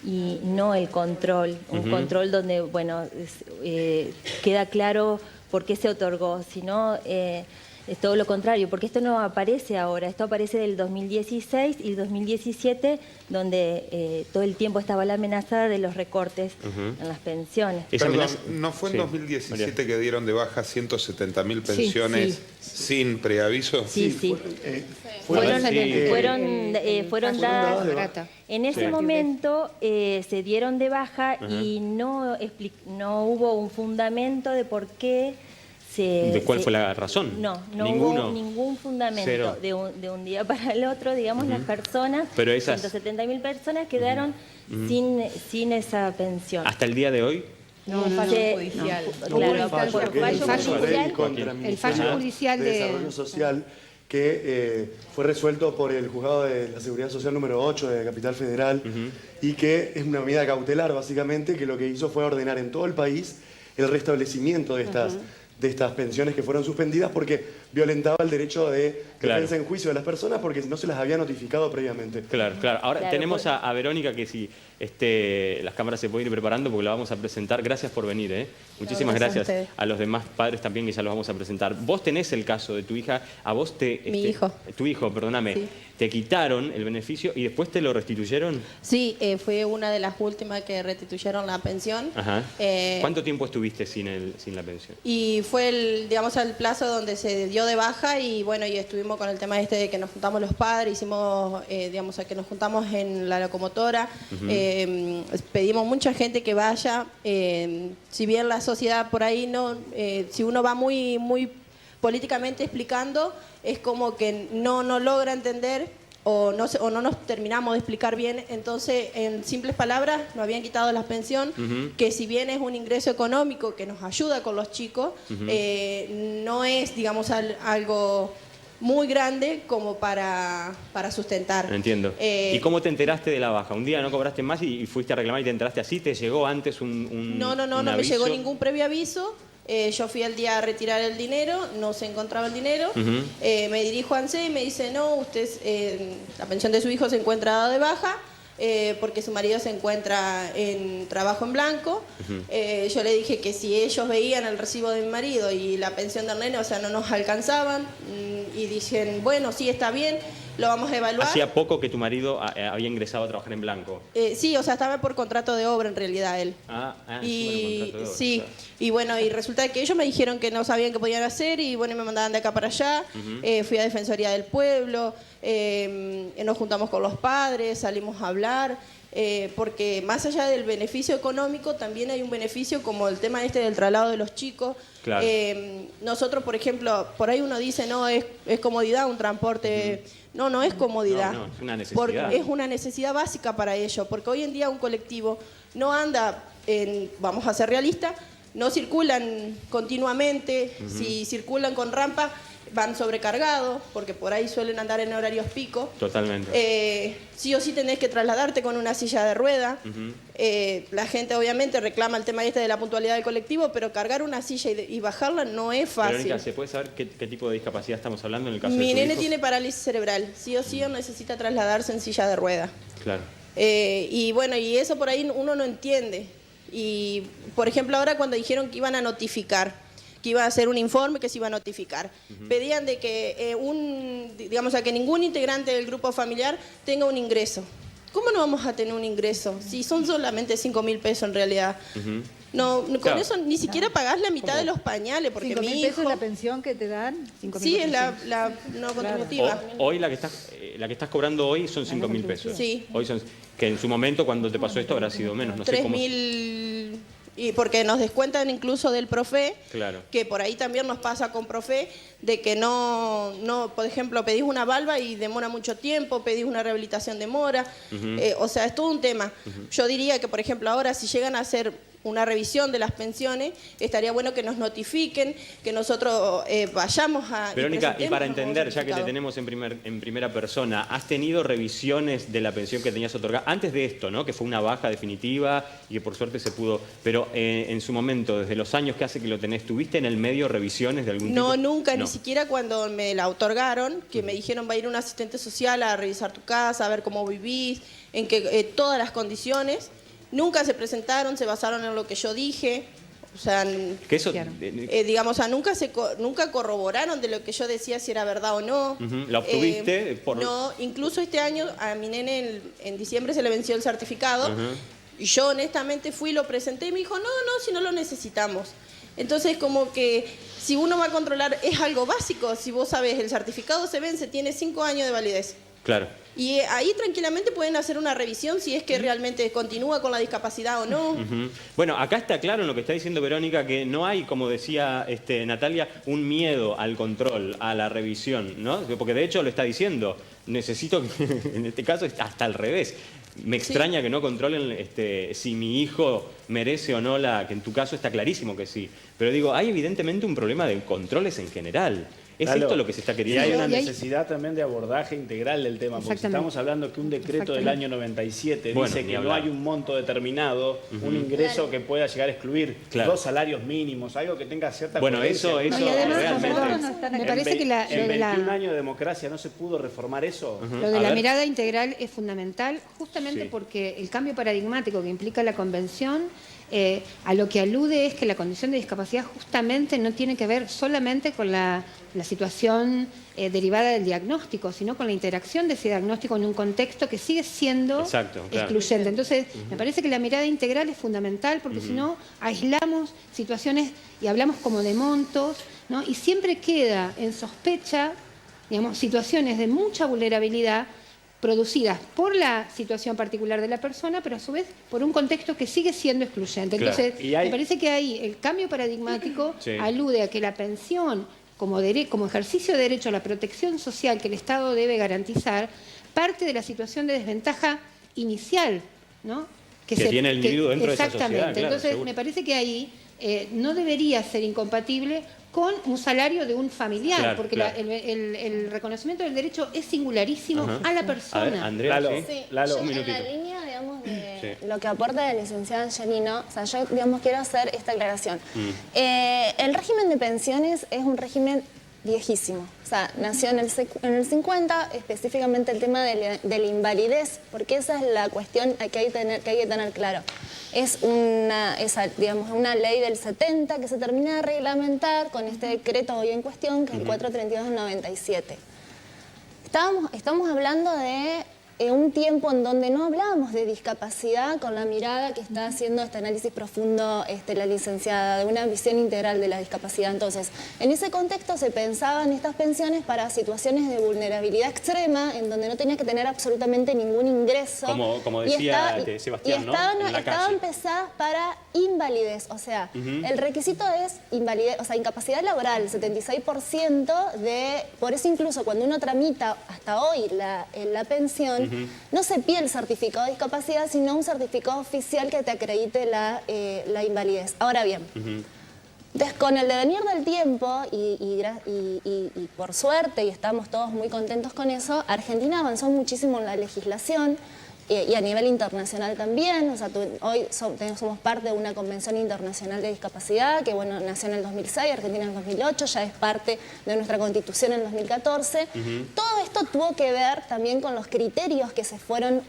y no el control. Un control donde, queda claro por qué se otorgó, sino es todo lo contrario, porque esto no aparece ahora, esto aparece del 2016 y 2017, donde todo el tiempo estaba la amenaza de los recortes en las pensiones. Perdón, ¿no fue en 2017 que dieron de baja 170.000 pensiones sin preaviso? Sí. Fueron dadas. En ese momento se dieron de baja y no hubo un fundamento de por qué ¿De cuál fue la razón? No hubo ningún fundamento. De un día para el otro, digamos, las personas, 170.000 personas quedaron sin esa pensión. ¿Hasta el día de hoy? No, fallo judicial. El fallo judicial de desarrollo social que fue resuelto por el Juzgado de la Seguridad Social número 8 de Capital Federal y que es una medida cautelar, básicamente, que lo que hizo fue ordenar en todo el país el restablecimiento de estas pensiones que fueron suspendidas porque violentaba el derecho de defensa en juicio de las personas porque no se las había notificado previamente. Claro. Ahora tenemos a Verónica, que si las cámaras se pueden ir preparando porque la vamos a presentar. Gracias por venir, Muchísimas gracias a los demás padres también, que ya los vamos a presentar. Vos tenés el caso de tu hija, a vos te... Mi hijo. Tu hijo, perdóname. Sí. Te quitaron el beneficio y después te lo restituyeron. Sí, fue una de las últimas que restituyeron la pensión. Ajá. ¿Cuánto tiempo estuviste sin la pensión? Y fue el plazo donde se dio de baja y bueno, y estuvimos con el tema de que nos juntamos los padres, hicimos, que nos juntamos en la locomotora, pedimos mucha gente que vaya, si bien la sociedad por ahí no, si uno va muy políticamente explicando, es como que no logra entender o no nos terminamos de explicar bien. Entonces, en simples palabras, nos habían quitado la pensión, que si bien es un ingreso económico que nos ayuda con los chicos, no es, digamos, algo muy grande como para sustentar. Entiendo. ¿Y cómo te enteraste de la baja? ¿Un día no cobraste más y fuiste a reclamar y te enteraste así? ¿Te llegó antes No me llegó ningún previo aviso. Yo fui al día a retirar el dinero, no se encontraba el dinero. Me dirijo a ANSES y me dice, no, usted, la pensión de su hijo se encuentra dada de baja porque su marido se encuentra en trabajo en blanco. Yo le dije que si ellos veían el recibo de mi marido y la pensión del nene, o sea, no nos alcanzaban. Y dicen, bueno, sí, está bien, lo vamos a evaluar. ¿Hacía poco que tu marido había ingresado a trabajar en blanco? Sí, o sea, estaba por contrato de obra en realidad él. Y contrato de obra, sí, y bueno, y resulta que ellos me dijeron que no sabían qué podían hacer y bueno, me mandaban de acá para allá. Fui a Defensoría del Pueblo, nos juntamos con los padres, salimos a hablar. Porque más allá del beneficio económico también hay un beneficio como el tema del traslado de los chicos. Claro. Nosotros, por ejemplo, por ahí uno dice, no, es comodidad un transporte. No es comodidad. No, es una necesidad. Porque es una necesidad básica para ellos, porque hoy en día un colectivo no anda, vamos a ser realistas, no circulan continuamente. Si circulan con rampa van sobrecargados, porque por ahí suelen andar en horarios pico. Totalmente. Sí o sí tenés que trasladarte con una silla de rueda. La gente obviamente reclama el tema de la puntualidad del colectivo, pero cargar una silla y bajarla no es fácil. Verónica, ¿se puede saber qué tipo de discapacidad estamos hablando en el caso de Mi tu nene hijo? tiene parálisis cerebral. Sí o sí necesita trasladarse en silla de rueda. Claro. Y bueno, y eso por ahí uno no entiende. Y por ejemplo, ahora cuando dijeron que iban a notificar, que iba a hacer un informe que se iba a notificar. Pedían de que que ningún integrante del grupo familiar tenga un ingreso. ¿Cómo no vamos a tener un ingreso? Si son solamente 5.000 pesos en realidad. Con eso ni siquiera pagás la mitad de los pañales, porque mi hijo... ¿5.000 pesos es la pensión que te dan? Sí, es la no contributiva. Hoy la que estás cobrando hoy son 5.000 pesos. Sí. Hoy son, que en su momento cuando te pasó esto habrá sido menos. No sé cómo... 3.000... Y porque nos descuentan incluso del Profe, claro, que por ahí también nos pasa con Profe, de que no, por ejemplo, pedís una valva y demora mucho tiempo, pedís una rehabilitación demora, o sea, es todo un tema. Yo diría que, por ejemplo, ahora si llegan a hacer una revisión de las pensiones, estaría bueno que nos notifiquen, que nosotros vayamos a... Verónica, y para entender, ya que te tenemos en primera persona, ¿has tenido revisiones de la pensión que tenías otorgada antes de esto, ¿no? Que fue una baja definitiva y que por suerte se pudo, pero en su momento, desde los años que hace que lo tenés, ¿tuviste en el medio revisiones de algún tipo? No, nunca, ni siquiera cuando me la otorgaron, que me dijeron va a ir un asistente social a revisar tu casa, a ver cómo vivís, en que todas las condiciones. Nunca se presentaron, se basaron en lo que yo dije, o sea, que eso, nunca corroboraron de lo que yo decía si era verdad o no. ¿La obtuviste? No, incluso este año a mi nene en diciembre se le venció el certificado y yo honestamente fui, lo presenté y me dijo, no, si no lo necesitamos. Entonces como que si uno va a controlar es algo básico, si vos sabés el certificado se vence, tiene 5 años de validez. Claro. Y ahí tranquilamente pueden hacer una revisión si es que realmente continúa con la discapacidad o no. Bueno, acá está claro en lo que está diciendo Verónica, que no hay, como decía Natalia, un miedo al control, a la revisión, ¿no? Porque de hecho lo está diciendo, necesito, en este caso hasta al revés. Me extraña que no controlen si mi hijo merece o no que en tu caso está clarísimo que sí. Pero digo, hay evidentemente un problema de controles en general. ¿Es esto lo que se está queriendo? Y hay una necesidad también de abordaje integral del tema, porque estamos hablando que un decreto del año 97 dice que no hay un monto determinado, un ingreso que pueda llegar a excluir 2 salarios mínimos, algo que tenga cierta coherencia. Eso realmente... Me parece que en 21 años de democracia no se pudo reformar eso. Lo de la mirada integral es fundamental, justamente porque el cambio paradigmático que implica la convención a lo que alude es que la condición de discapacidad justamente no tiene que ver solamente con la situación derivada del diagnóstico, sino con la interacción de ese diagnóstico en un contexto que sigue siendo excluyente. Entonces, me parece que la mirada integral es fundamental, porque si no, aislamos situaciones y hablamos como de montos, ¿no? Y siempre queda en sospecha, digamos, situaciones de mucha vulnerabilidad producidas por la situación particular de la persona, pero a su vez por un contexto que sigue siendo excluyente. Entonces, me parece que ahí el cambio paradigmático alude a que la pensión, como ejercicio de derecho a la protección social que el Estado debe garantizar, parte de la situación de desventaja inicial, ¿no? que tiene el individuo dentro de esa sociedad. Exactamente. Entonces, me parece que ahí no debería ser incompatible con un salario de un familiar, porque el reconocimiento del derecho es singularísimo a la persona. A ver, Andrea, Lalo, un minutito. En la línea, digamos, de lo que aporta la licenciada Angelino, o sea, yo, digamos, quiero hacer esta aclaración. El régimen de pensiones es un régimen viejísimo. O sea, nació en el 50, específicamente el tema de la invalidez, porque esa es la cuestión que hay que tener claro. Es digamos, una ley del 70 que se termina de reglamentar con este decreto hoy en cuestión, que es el 432 del 97. Estamos hablando de un tiempo en donde no hablábamos de discapacidad con la mirada que está haciendo este análisis profundo la licenciada, de una visión integral de la discapacidad. Entonces, en ese contexto se pensaban estas pensiones para situaciones de vulnerabilidad extrema, en donde no tenía que tener absolutamente ningún ingreso. Como decía Sebastián, ¿no? Estaban pensadas para invalidez, o sea, el requisito es invalidez, o sea, incapacidad laboral, 76%, por eso incluso cuando uno tramita hasta hoy la pensión, no se pide el certificado de discapacidad, sino un certificado oficial que te acredite la invalidez. Ahora bien, con el devenir del tiempo y por suerte, y estamos todos muy contentos con eso, Argentina avanzó muchísimo en la legislación y a nivel internacional también. O sea, hoy somos parte de una Convención Internacional de Discapacidad que, bueno, nació en el 2006, Argentina en el 2008, ya es parte de nuestra Constitución en el 2014. Todo esto tuvo que ver también con los criterios que se fueron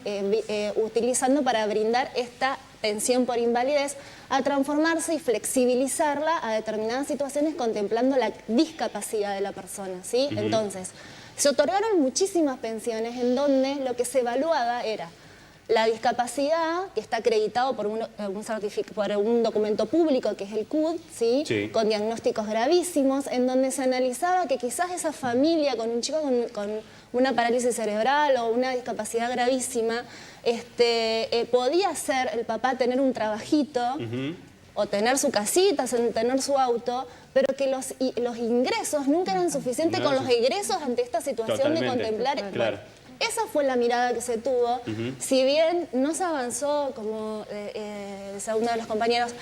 utilizando para brindar esta pensión por invalidez, a transformarse y flexibilizarla a determinadas situaciones contemplando la discapacidad de la persona, ¿sí? Entonces, se otorgaron muchísimas pensiones en donde lo que se evaluaba era la discapacidad, que está acreditado por un documento público, que es el CUD, ¿sí? Con diagnósticos gravísimos, en donde se analizaba que quizás esa familia con un chico con una parálisis cerebral o una discapacidad gravísima, podía ser el papá tener un trabajito, o tener su casita, tener su auto, pero que los ingresos nunca eran suficientes con los egresos ante esta situación de contemplar. Esa fue la mirada que se tuvo. Si bien no se avanzó, como decía uno de los compañeros,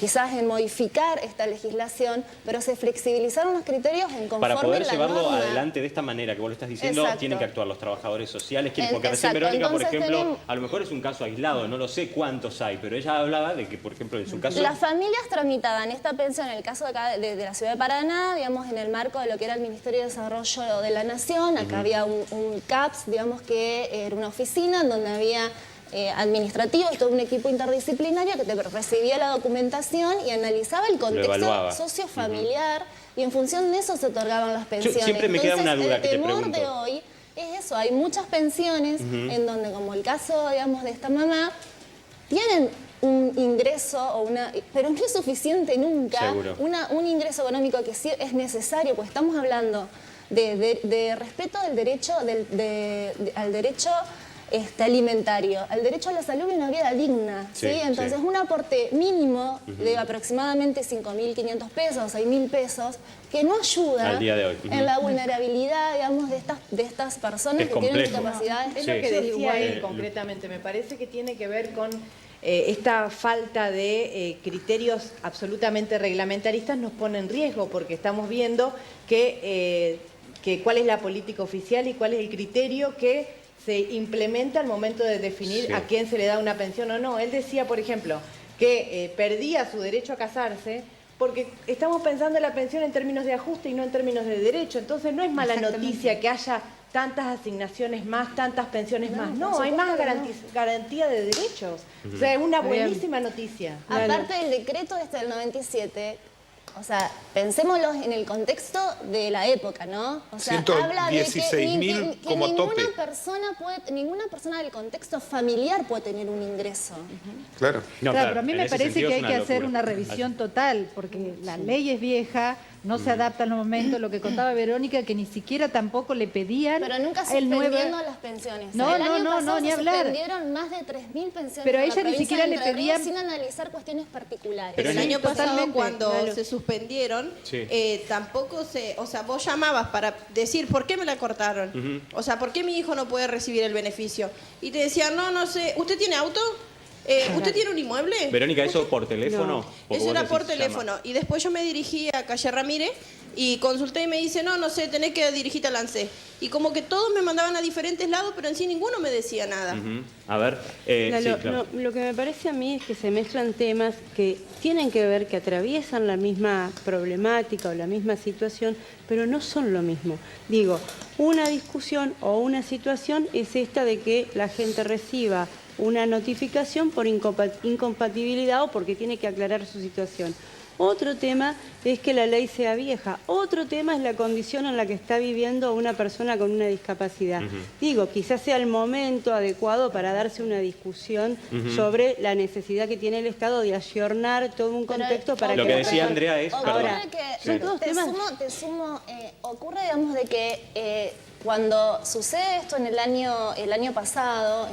quizás en modificar esta legislación, pero se flexibilizaron los criterios en conforme para poder la llevarlo norma. adelante de esta manera que vos lo estás diciendo, tienen que actuar los trabajadores sociales, porque recién Verónica, por ejemplo, a lo mejor es un caso aislado, no lo sé cuántos hay, pero ella hablaba de que, por ejemplo, en su caso... Las familias tramitaban esta pensión, en el caso de acá de la ciudad de Paraná, digamos, en el marco de lo que era el Ministerio de Desarrollo de la Nación. Acá había un CAPS, digamos, que era una oficina en donde había administrativo y todo un equipo interdisciplinario que te recibía la documentación y analizaba el contexto sociofamiliar y en función de eso se otorgaban las pensiones. Siempre me queda una duda que te pregunto. El temor de hoy es eso, hay muchas pensiones en donde, como el caso, digamos, de esta mamá, tienen un ingreso, pero no es suficiente nunca, un ingreso económico que sí es necesario, pues estamos hablando de respeto del derecho, al derecho alimentario, al derecho a la salud y una vida digna, ¿sí? Entonces un aporte mínimo de aproximadamente 5.500 pesos, 6.000 pesos, que no ayuda al día de hoy. En la vulnerabilidad, digamos, de estas personas que tienen discapacidades. Es lo que decía él concretamente, me parece que tiene que ver con esta falta de criterios absolutamente reglamentaristas nos pone en riesgo, porque estamos viendo que cuál es la política oficial y cuál es el criterio que se implementa al momento de definir a quién se le da una pensión o no. Él decía, por ejemplo, que perdía su derecho a casarse porque estamos pensando en la pensión en términos de ajuste y no en términos de derecho. Entonces no es mala noticia que haya tantas asignaciones más, tantas pensiones más. No, hay más garantía de derechos. O sea, es una buenísima noticia. Aparte del decreto del 97, o sea, pensémoslo en el contexto de la época, ¿no? O sea, habla de que, como tope. Ninguna persona del contexto familiar puede tener un ingreso. Claro. No, claro, pero a mí me parece que hay que hacer una revisión total, porque la ley es vieja, no se adapta al momento, lo que contaba Verónica, que ni siquiera tampoco le pedían. Pero nunca suspendieron las pensiones. No, el año pasado ni se hablar. Suspendieron más de 3.000 pensiones. Pero a ella ni siquiera le pedían. Sin analizar cuestiones particulares. Pero el año pasado, cuando se suspendieron, sí, tampoco o sea, vos llamabas para decir por qué me la cortaron. O sea, por qué mi hijo no puede recibir el beneficio. Y te decían, no sé, ¿usted tiene auto? ¿Usted tiene un inmueble? Verónica, ¿eso por teléfono? No, eso era por teléfono. Y después yo me dirigí a Calle Ramírez y consulté y me dice, no sé, tenés que dirigirte al ANSES. Y como que todos me mandaban a diferentes lados, pero en sí ninguno me decía nada. A ver, sí, claro. Lo que me parece a mí es que se mezclan temas que tienen que ver, que atraviesan la misma problemática o la misma situación, pero no son lo mismo. Digo, una discusión o una situación es esta de que la gente reciba una notificación por incompatibilidad o porque tiene que aclarar su situación. Otro tema es que la ley sea vieja. Otro tema es la condición en la que está viviendo una persona con una discapacidad. Digo, quizás sea el momento adecuado para darse una discusión sobre la necesidad que tiene el Estado de ayornar todo un contexto para que... Lo que decía Andrea es... Ahora, son todos temas... ocurre, digamos, de que... cuando sucede esto en el año pasado,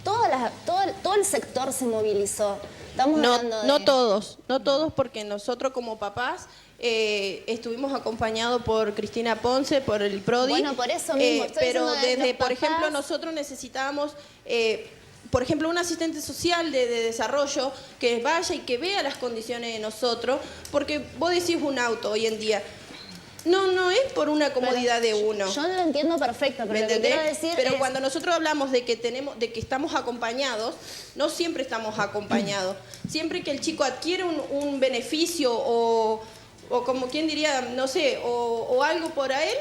todo el sector se movilizó. Estamos hablando de... No todos, porque nosotros como papás estuvimos acompañados por Cristina Ponce, por el PRODI. Bueno, por eso mismo. Pero desde, por ejemplo, nosotros necesitábamos... por ejemplo, un asistente social de desarrollo que vaya y que vea las condiciones de nosotros, porque vos decís un auto hoy en día... No es por una comodidad de uno. Yo lo entiendo perfecto, pero lo que quiero decir pero cuando nosotros hablamos de que estamos acompañados, no siempre estamos acompañados. Siempre que el chico adquiere un beneficio o como quien diría, no sé, o algo por a él,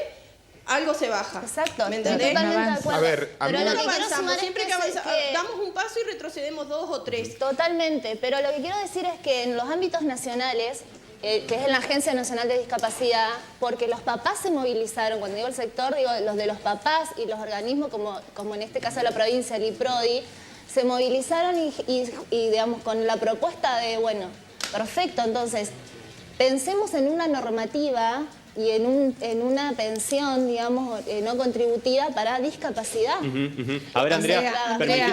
algo se baja. Exacto. ¿Me entendés? Totalmente de acuerdo. A ver, pero lo que avanzamos, siempre que avanzamos, que damos un paso y retrocedemos 2 o 3. Totalmente, pero lo que quiero decir es que en los ámbitos nacionales, que es en la Agencia Nacional de Discapacidad, porque los papás se movilizaron, cuando digo el sector, digo los de los papás y los organismos, como en este caso la provincia, el IPRODI, se movilizaron y digamos, con la propuesta de, bueno, perfecto, entonces, pensemos en una normativa y en una pensión, digamos, no contributiva para discapacidad. A ver, Andrea, permíteme.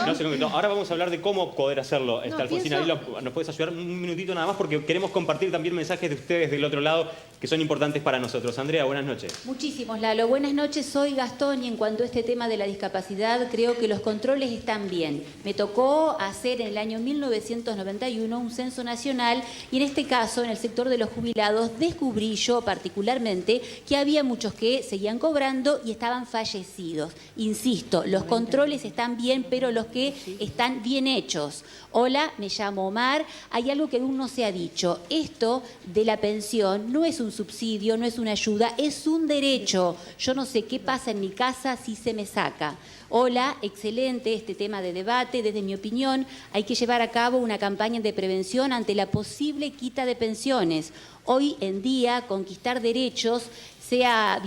No se concretó. Ahora vamos a hablar de cómo poder hacerlo. Alfonsina, ¿nos puedes ayudar un minutito nada más? Porque queremos compartir también mensajes de ustedes del otro lado que son importantes para nosotros. Andrea, buenas noches. Muchísimos, Lalo. Buenas noches, soy Gastón y en cuanto a este tema de la discapacidad, creo que los controles están bien. Me tocó hacer en el año 1991 un censo nacional y en este caso, en el sector de los jubilados, descubrí yo particularmente que había muchos que seguían cobrando y estaban fallecidos. Insisto, los controles están bien, pero los que están bien hechos. Hola, me llamo Omar. Hay algo que aún no se ha dicho. Esto de la pensión no es un subsidio, no es una ayuda, es un derecho. Yo no sé qué pasa en mi casa si se me saca. Hola, excelente este tema de debate. Desde mi opinión, hay que llevar a cabo una campaña de prevención ante la posible quita de pensiones. Hoy en día, conquistar derechos, sea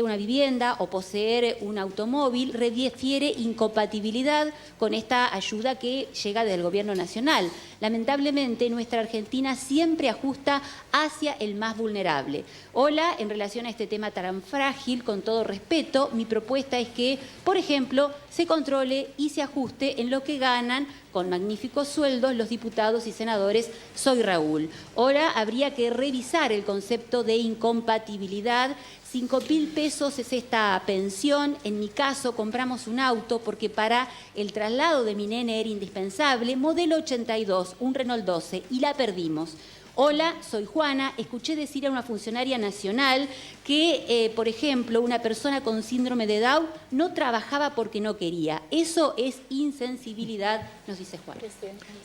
una vivienda o poseer un automóvil, refiere incompatibilidad con esta ayuda que llega del gobierno nacional. Lamentablemente, nuestra Argentina siempre ajusta hacia el más vulnerable. Hola, en relación a este tema tan frágil, con todo respeto, mi propuesta es que, por ejemplo, se controle y se ajuste en lo que ganan con magníficos sueldos los diputados y senadores. Soy Raúl. Ahora habría que revisar el concepto de incompatibilidad. 5.000 pesos es esta pensión. En mi caso compramos un auto porque para el traslado de mi nene era indispensable, modelo 82, un Renault 12, y la perdimos. Hola, soy Juana. Escuché decir a una funcionaria nacional que, por ejemplo, una persona con síndrome de Down no trabajaba porque no quería. Eso es insensibilidad, nos dice Juan.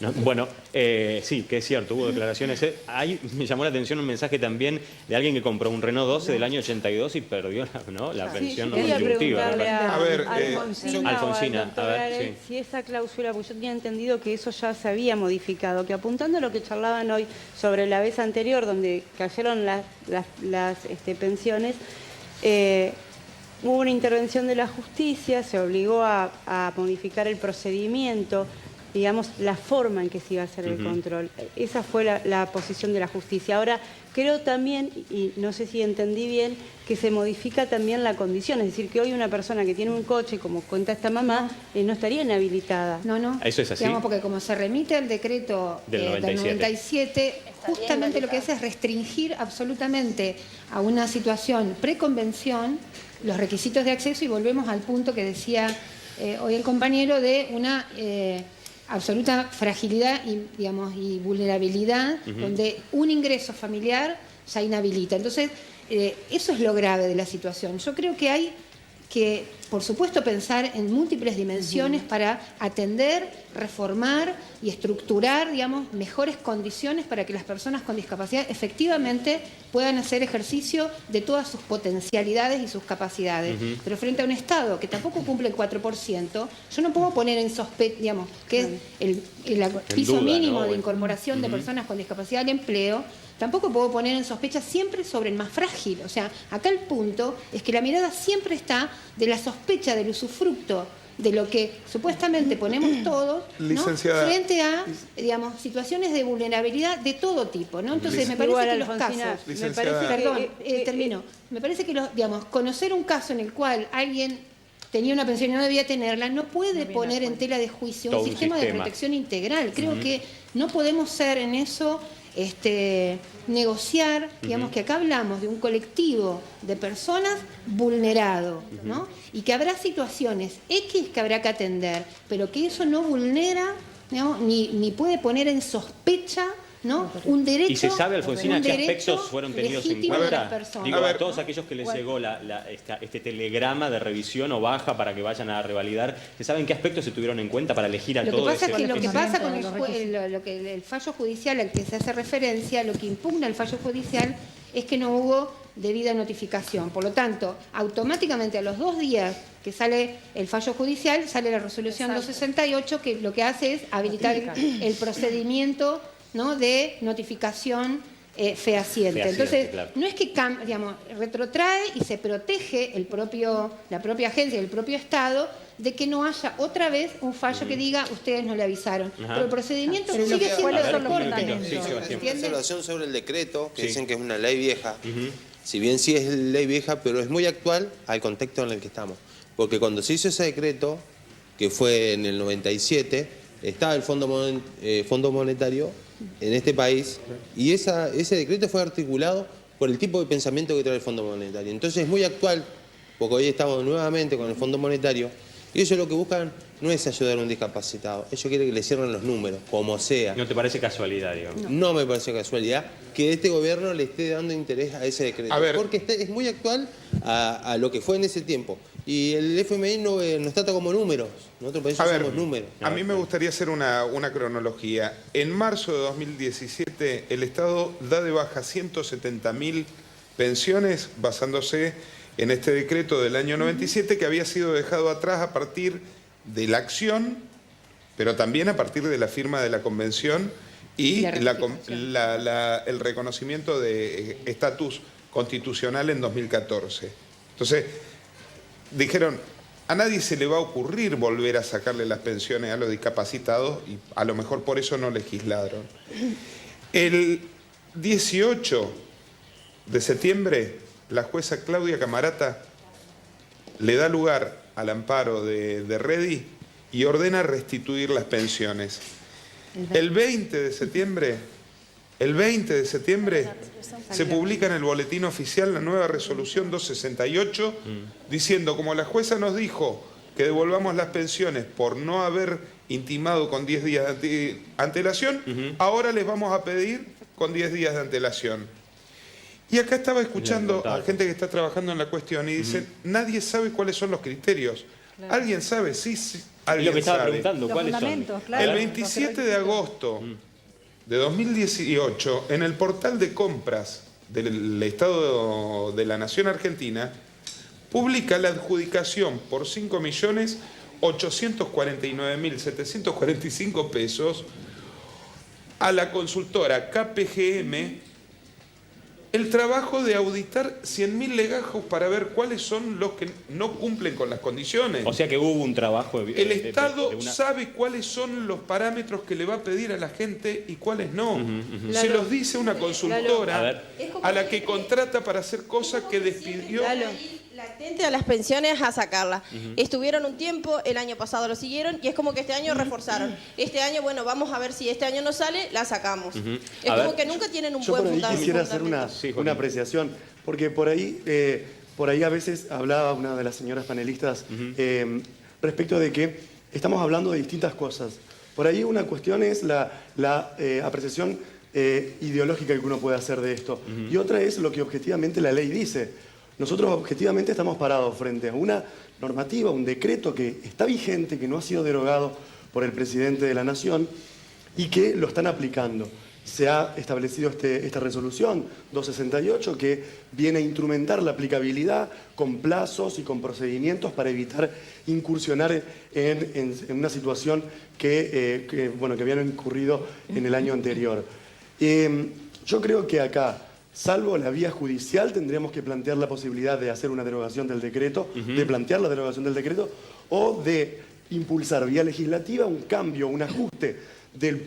No, bueno, sí, que es cierto, hubo declaraciones. Ahí me llamó la atención un mensaje también de alguien que compró un Renault 12 del año 82 y perdió la pensión no contributiva. A ver, Alfonsina, a ver, si esa cláusula, pues yo tenía entendido que eso ya se había modificado, que apuntando a lo que charlaban hoy sobre la vez anterior, donde cayeron las pensiones, hubo una intervención de la justicia, se obligó a modificar el procedimiento, digamos, la forma en que se iba a hacer el control. Esa fue la posición de la justicia. Ahora, creo también, y no sé si entendí bien, que se modifica también la condición. Es decir, que hoy una persona que tiene un coche, como cuenta esta mamá, no estaría inhabilitada. No. ¿Eso es así? Digamos, porque como se remite al decreto del 97, justamente lo que hace es restringir absolutamente a una situación preconvención los requisitos de acceso, y volvemos al punto que decía hoy el compañero de una absoluta fragilidad y vulnerabilidad, donde un ingreso familiar ya inhabilita. Entonces, eso es lo grave de la situación. Yo creo que hay que, por supuesto, pensar en múltiples dimensiones para atender, reformar y estructurar, digamos, mejores condiciones para que las personas con discapacidad efectivamente puedan hacer ejercicio de todas sus potencialidades y sus capacidades. Pero frente a un Estado que tampoco cumple el 4%, yo no puedo poner en sospecha, digamos, que es el piso duda, mínimo ¿no? de incorporación de personas con discapacidad al empleo. Tampoco puedo poner en sospecha siempre sobre el más frágil. O sea, acá el punto es que la mirada siempre está de la sospecha del usufructo de lo que supuestamente ponemos todos, ¿no? Frente a, digamos, situaciones de vulnerabilidad de todo tipo, ¿no? Entonces, me parece que los casos... Me parece que, digamos, conocer un caso en el cual alguien tenía una pensión y no debía tenerla, no puede poner en tela de juicio un sistema de protección integral. Creo que no podemos ser en eso... negociar, digamos que acá hablamos de un colectivo de personas vulnerado, ¿no? Y que habrá situaciones X que habrá que atender, pero que eso no vulnera, digamos, ni puede poner en sospecha, ¿no? Un derecho. ¿Y se sabe, Alfonsina, qué aspectos fueron tenidos en cuenta? Digo, a todos aquellos que les llegó este telegrama de revisión o baja para que vayan a revalidar, ¿se saben qué aspectos se tuvieron en cuenta para elegir a todos? Lo que pasa con el fallo judicial al que se hace referencia, lo que impugna el fallo judicial es que no hubo debida notificación. Por lo tanto, automáticamente a los 2 días que sale el fallo judicial, sale la resolución 268, que lo que hace es habilitar el procedimiento, ¿no?, de notificación fehaciente. Entonces, claro, no es que digamos, retrotrae y se protege la propia agencia, el propio Estado, de que no haya otra vez un fallo que diga ustedes no le avisaron. Pero el procedimiento sigue siendo observación sobre el decreto, que dicen que es una ley vieja. Si bien sí es ley vieja, pero es muy actual al contexto en el que estamos. Porque cuando se hizo ese decreto, que fue en el 97, estaba el Fondo Monetario en este país, y ese decreto fue articulado por el tipo de pensamiento que trae el Fondo Monetario. Entonces es muy actual, porque hoy estamos nuevamente con el Fondo Monetario, y ellos lo que buscan no es ayudar a un discapacitado, ellos quieren que le cierren los números, como sea. ¿No te parece casualidad, digo? No me parece casualidad que este gobierno le esté dando interés a ese decreto, porque es muy actual a lo que fue en ese tiempo. Y el FMI nos trata como números. Nosotros por eso somos números. A mí me gustaría hacer una cronología. En marzo de 2017, el Estado da de baja 170.000 pensiones basándose en este decreto del año 97 que había sido dejado atrás a partir de la acción, pero también a partir de la firma de la convención y el reconocimiento de estatus constitucional en 2014. Entonces, dijeron, a nadie se le va a ocurrir volver a sacarle las pensiones a los discapacitados y a lo mejor por eso no legislaron. El 18 de septiembre, la jueza Claudia Camarata le da lugar al amparo de Redi y ordena restituir las pensiones. El 20 de septiembre se publica en el boletín oficial la nueva resolución 268 diciendo, como la jueza nos dijo que devolvamos las pensiones por no haber intimado con 10 días de antelación, ahora les vamos a pedir con 10 días de antelación. Y acá estaba escuchando a gente que está trabajando en la cuestión y dicen, nadie sabe cuáles son los criterios. Claro. ¿Alguien sabe? Sí, alguien lo que estaba sabe. Preguntando, ¿cuáles son? Claro, el 27 de agosto de 2018, en el portal de compras del Estado de la Nación Argentina, publica la adjudicación por 5.849.745 pesos a la consultora KPGM el trabajo de auditar 100.000 legajos para ver cuáles son los que no cumplen con las condiciones. O sea que hubo un trabajo... El Estado sabe cuáles son los parámetros que le va a pedir a la gente y cuáles no. Se los dice una consultora a la que contrata para hacer cosas que despidió... Latente a las pensiones a sacarla. Estuvieron un tiempo, el año pasado lo siguieron y es como que este año reforzaron. Este año, bueno, vamos a ver si este año no sale, la sacamos. Es como que nunca tienen un buen fundamento. Yo quisiera hacer una apreciación, porque por ahí a veces hablaba una de las señoras panelistas respecto de que estamos hablando de distintas cosas. Por ahí una cuestión es la apreciación ideológica que uno puede hacer de esto. Y otra es lo que objetivamente la ley dice. Nosotros objetivamente estamos parados frente a una normativa, un decreto que está vigente, que no ha sido derogado por el presidente de la Nación y que lo están aplicando. Se ha establecido esta resolución 268 que viene a instrumentar la aplicabilidad con plazos y con procedimientos para evitar incursionar en una situación que habían incurrido en el año anterior. Yo creo que acá, salvo la vía judicial, tendríamos que plantear la posibilidad de hacer una derogación del decreto, de plantear la derogación del decreto, o de impulsar vía legislativa un cambio, un ajuste del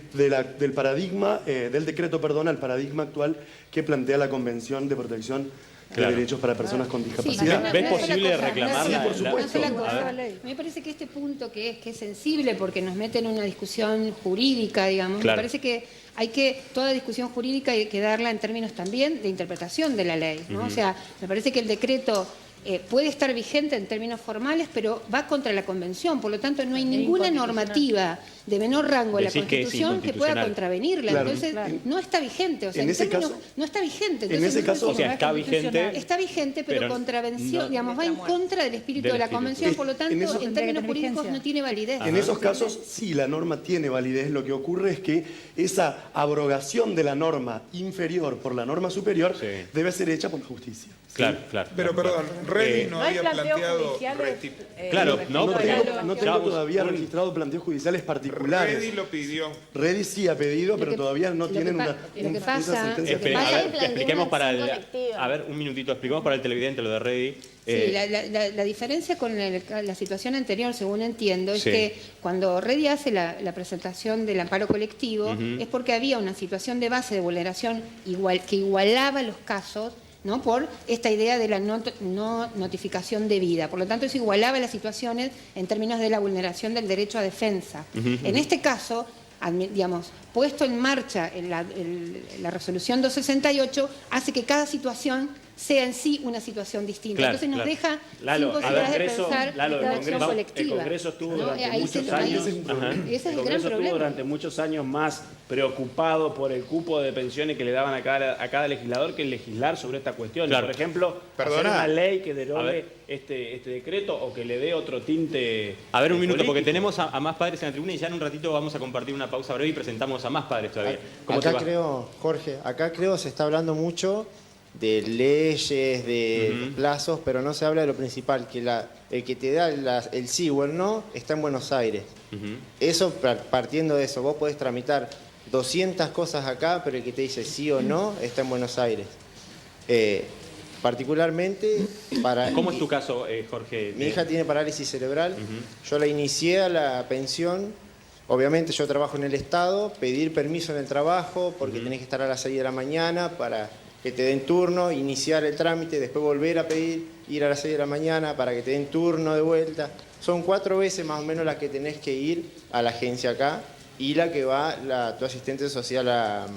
paradigma, del decreto, al paradigma actual que plantea la Convención de Protección de Derechos para Personas con Discapacidad. ¿Ves posible reclamarla? Sí, por supuesto. Me parece que este punto que es sensible porque nos mete en una discusión jurídica, digamos, me parece que toda discusión jurídica hay que darla en términos también de interpretación de la ley, ¿no? O sea, me parece que el decreto puede estar vigente en términos formales, pero va contra la Convención, por lo tanto no hay ninguna normativa de menor rango de la Constitución que pueda contravenirla. Claro. Entonces, no está vigente, o sea, no está vigente. Entonces, en ese caso, o sea, está vigente. Está vigente, pero contravención, digamos, va en contra del espíritu de la Convención, por lo tanto, en términos jurídicos no tiene validez. En esos casos, sí, la norma tiene validez. Lo que ocurre es que esa abrogación de la norma inferior por la norma superior debe ser hecha por la justicia. Claro, claro. Pero perdón, Reddy no había planteado... No tengo todavía registrado planteos judiciales particulares. Reddy lo pidió. Reddy sí ha pedido, pero todavía no tienen una sentencia. Expliquemos para el... A ver, un minutito, expliquemos para el televidente lo de Reddy. Sí, la diferencia con la situación anterior, según entiendo, es que cuando Reddy hace la presentación del amparo colectivo, es porque había una situación de base de vulneración que igualaba los casos, ¿no? Por esta idea de la no notificación debida. Por lo tanto, eso igualaba las situaciones en términos de la vulneración del derecho a defensa. En este caso, digamos, puesto en marcha la resolución 268, hace que cada situación sea en sí una situación distinta. Entonces nos deja sin posibilidades de pensar la acción colectiva. El Congreso estuvo durante muchos años. Ese es el gran problema. Durante muchos años más preocupado por el cupo de pensiones que le daban a cada legislador que legislar sobre esta cuestión. Por ejemplo, hacer una ley que derogue este decreto o que le dé otro tinte. A ver, un minuto, porque tenemos a más padres en la tribuna y ya en un ratito vamos a compartir una pausa breve y presentamos a más padres todavía. Acá creo, Jorge, se está hablando mucho de leyes, de plazos, pero no se habla de lo principal, que el que te da el sí o el no está en Buenos Aires. Eso, partiendo de eso, vos podés tramitar 200 cosas acá, pero el que te dice sí o no está en Buenos Aires. Particularmente para... ¿Cómo es tu caso, Jorge? Mi hija tiene parálisis cerebral, yo la inicié a la pensión. Obviamente yo trabajo en el Estado, pedir permiso en el trabajo, porque tenés que estar a las 6 de la mañana para que te den turno, iniciar el trámite, después volver a pedir, ir a las 6 de la mañana para que te den turno de vuelta. Son 4 veces más o menos las que tenés que ir a la agencia acá y la que va tu asistente social a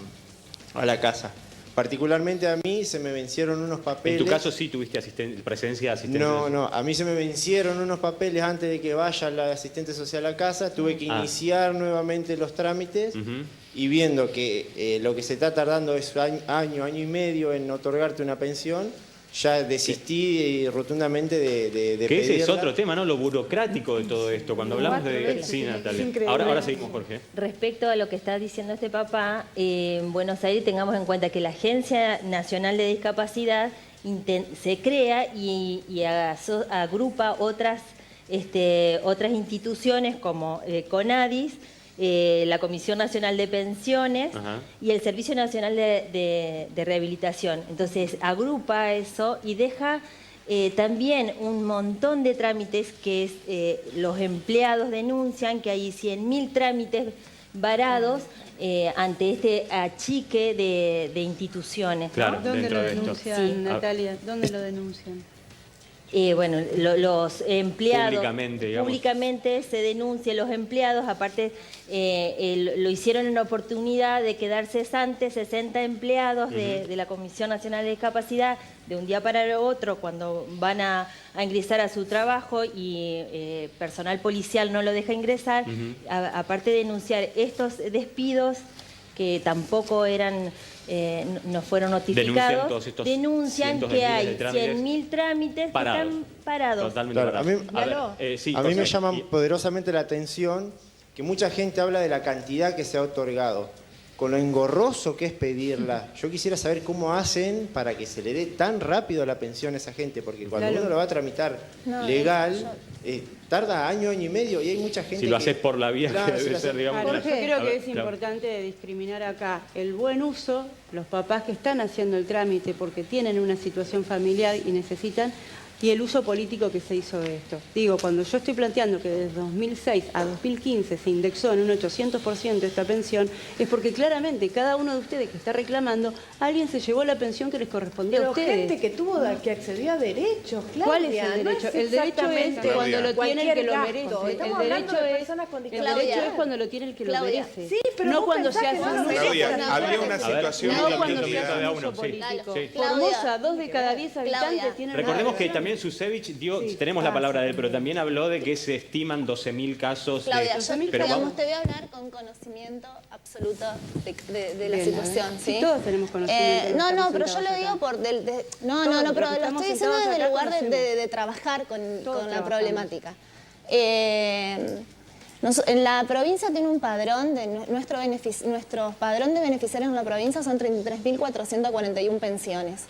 la casa. Particularmente a mí se me vencieron unos papeles. En tu caso sí tuviste presencia de asistente. No, a mí se me vencieron unos papeles antes de que vaya la asistente social a casa. Tuve que iniciar nuevamente los trámites y viendo que lo que se está tardando es año y medio en otorgarte una pensión, ya desistí rotundamente de pedirla. Ese es otro tema, ¿no? Lo burocrático de todo esto. Cuando hablamos de... Sí, Natalia. Ahora seguimos, Jorge. Respecto a lo que está diciendo este papá, en Buenos Aires tengamos en cuenta que la Agencia Nacional de Discapacidad se crea y agrupa otras instituciones como CONADIS, la Comisión Nacional de Pensiones y el Servicio Nacional de Rehabilitación. Entonces agrupa eso y deja también un montón de trámites que los empleados denuncian que hay 100.000 trámites varados ante este achique de instituciones, ¿no? Claro, ¿Dónde lo denuncian, Sí. Natalia? ¿Dónde lo denuncian? Bueno, los empleados públicamente se denuncian los empleados, aparte lo hicieron en una oportunidad de quedar cesantes 60 empleados de la Comisión Nacional de Discapacidad de un día para el otro cuando van a ingresar a su trabajo y personal policial no lo deja ingresar, aparte de denunciar estos despidos que tampoco eran... no fueron notificados, denuncian que hay 100.000 trámites que están parados. Totalmente parados. A mí me llama poderosamente la atención que mucha gente habla de la cantidad que se ha otorgado, con lo engorroso que es pedirla. Yo quisiera saber cómo hacen para que se le dé tan rápido la pensión a esa gente, porque cuando uno lo va a tramitar legal, tarda año y medio y hay mucha gente si lo haces por la vía que debe ser, digamos. Yo creo que es importante discriminar acá el buen uso, los papás que están haciendo el trámite porque tienen una situación familiar y necesitan, y el uso político que se hizo de esto. Digo, cuando yo estoy planteando que desde 2006 a 2015 se indexó en un 800% esta pensión, es porque claramente cada uno de ustedes que está reclamando, alguien se llevó la pensión que les correspondía a ustedes. Gente que que accedió a derechos, Claudia. ¿Cuál es el derecho? El derecho es cuando lo tiene el que lo merece. El derecho es cuando lo tiene el que lo merece. Sí, pero no cuando se hace un Claudia, había una situación no cuando se hace un uso político. Formosa, 2 de cada 10 habitantes tienen... Recordemos que también Susevich tenemos la palabra de él, pero también habló de que se estiman 12.000 casos. Claudia, te voy a hablar con conocimiento absoluto de la situación. ¿sí? Todos tenemos conocimiento. Pero yo lo digo por... pero lo estoy diciendo desde el lugar de trabajar con la problemática. En la provincia tiene un padrón, nuestro padrón de beneficiarios en la provincia son 33.441 pensiones.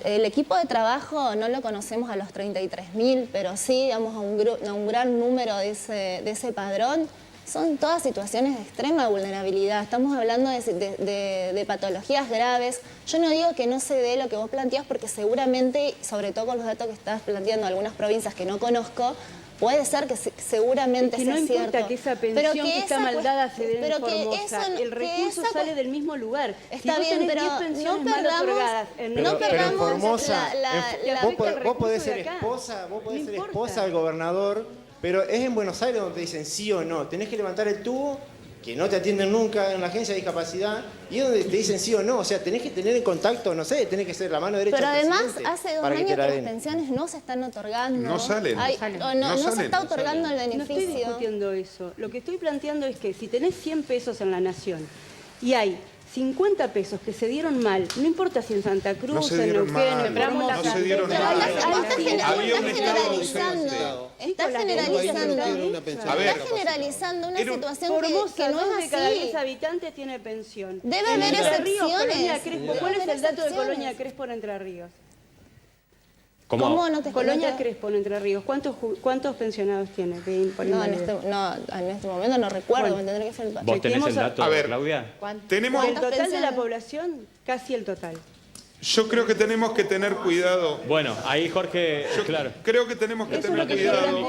El equipo de trabajo no lo conocemos a los 33.000, pero sí, a un gran número de ese padrón. Son todas situaciones de extrema vulnerabilidad. Estamos hablando de patologías graves. Yo no digo que no se dé lo que vos planteás, porque seguramente, sobre todo con los datos que estás planteando en algunas provincias que no conozco, puede ser que seguramente sea cierto. No importa que esa pensión que está maldada se dé en Formosa. El recurso sale del mismo lugar. Está bien, pero no perdamos Formosa, vos podés ser esposa del gobernador, pero es en Buenos Aires donde te dicen sí o no. Tenés que levantar el tubo, que no te atienden nunca en la agencia de discapacidad, y es donde te dicen sí o no. O sea, tenés que tener en contacto, no sé, tenés que ser la mano derecha del presidente. Pero además, hace 2 años que las pensiones no se están otorgando. No salen. No se está otorgando el beneficio. No estoy discutiendo eso. Lo que estoy planteando es que si tenés 100 pesos en la Nación y hay 50 pesos que se dieron mal, no importa si en Santa Cruz, en Neuquén, en Formosa. No se dieron mal. Había un estado ausente. Estás generalizando una situación que no es así. De cada 10 habitantes tiene pensión. Debe haber excepciones. ¿Cuál es el dato de Colonia Crespo en Entre Ríos? ¿Cómo no te Colonia Crespo en Entre Ríos, ¿cuántos pensionados tiene? En este momento no recuerdo, me tendré que hacer el ¿Vos tenés el dato, Claudia? Tenemos el total de la población, casi el total. Yo creo que tenemos que tener cuidado. Bueno, ahí Jorge, claro. Creo que tenemos que tener cuidado.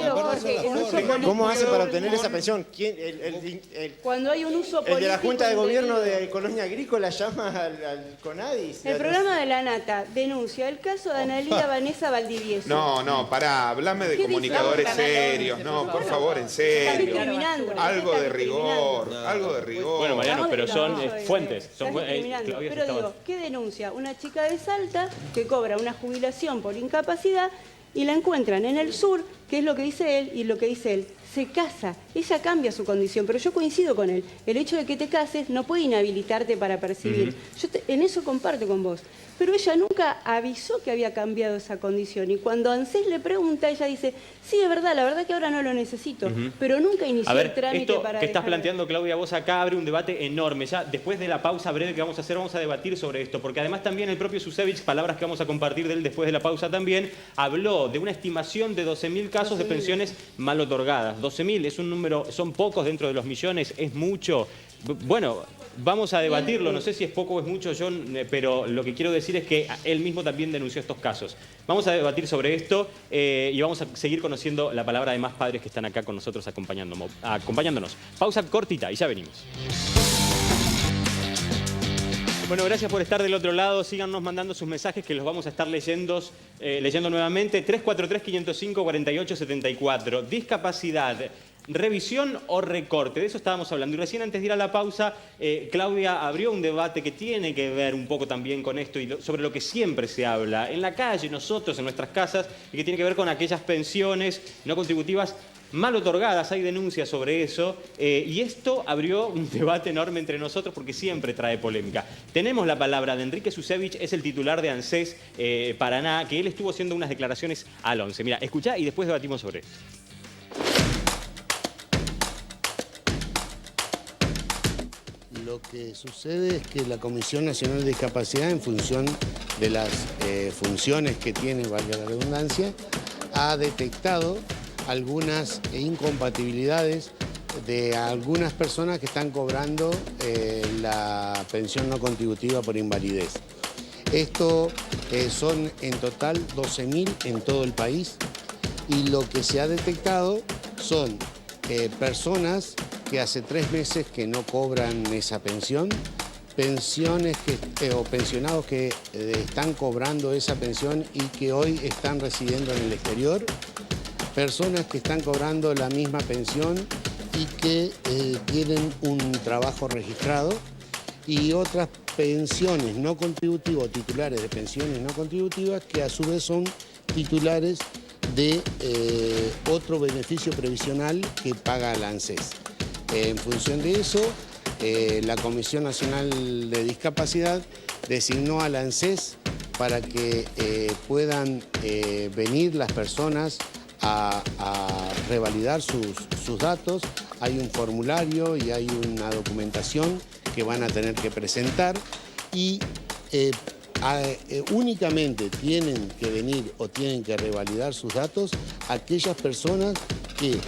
¿Cómo hace para obtener esa pensión? ¿Quién, Cuando hay un uso político... El de la Junta de Gobierno de Colonia Agrícola llama al CONADIS. El programa de la Nata denuncia el caso de Analía Vanessa Valdivieso. No, pará, hablame de comunicadores serios. No, por favor, en serio. Algo de rigor, algo de rigor. Bueno, Mariano, pero son fuentes. Pero digo, ¿qué denuncia? Una chica de Salta que cobra una jubilación por incapacidad y la encuentran en el sur, que es lo que dice él, y lo que dice él, se casa, ella cambia su condición, pero yo coincido con él, el hecho de que te cases no puede inhabilitarte para percibir, en eso comparto con vos, pero ella nunca avisó que había cambiado esa condición, y cuando ANSES le pregunta, ella dice, sí, es verdad, la verdad que ahora no lo necesito, pero nunca inició el trámite para... Esto que estás planteando, Claudia, vos acá abre un debate enorme, ya después de la pausa breve que vamos a hacer, vamos a debatir sobre esto, porque además también el propio Susevich, palabras que vamos a compartir de él después de la pausa también, habló de una estimación de 12.000 casos de pensiones mal otorgadas. 12.000 es un número, son pocos dentro de los millones, es mucho. Bueno, vamos a debatirlo, no sé si es poco o es mucho, pero lo que quiero decir es que él mismo también denunció estos casos. Vamos a debatir sobre esto y vamos a seguir conociendo la palabra de más padres que están acá con nosotros acompañándonos. Pausa cortita y ya venimos. Bueno, gracias por estar del otro lado. Síganos mandando sus mensajes que los vamos a estar leyendo nuevamente. 343-505-4874. Discapacidad, revisión o recorte. De eso estábamos hablando. Y recién antes de ir a la pausa, Claudia abrió un debate que tiene que ver un poco también con esto y sobre lo que siempre se habla en la calle, nosotros, en nuestras casas, y que tiene que ver con aquellas pensiones no contributivas mal otorgadas, hay denuncias sobre eso, y esto abrió un debate enorme entre nosotros porque siempre trae polémica. Tenemos la palabra de Enrique Susevich, es el titular de ANSES Paraná, que él estuvo haciendo unas declaraciones al 11. Mira, escuchá y después debatimos sobre esto. Lo que sucede es que la Comisión Nacional de Discapacidad, en función de las funciones que tiene, valga la redundancia, ha detectado algunas incompatibilidades de algunas personas que están cobrando la pensión no contributiva por invalidez. Esto son en total 12.000 en todo el país y lo que se ha detectado son personas que hace 3 meses que no cobran esa pensión, o pensionados que están cobrando esa pensión y que hoy están residiendo en el exterior, personas que están cobrando la misma pensión y que tienen un trabajo registrado, y otras pensiones no contributivas, titulares de pensiones no contributivas, que a su vez son titulares de otro beneficio previsional que paga la ANSES. En función de eso, la Comisión Nacional de Discapacidad designó a la ANSES para que puedan venir las personas a revalidar sus datos. Hay un formulario y hay una documentación que van a tener que presentar y únicamente tienen que venir o tienen que revalidar sus datos aquellas personas que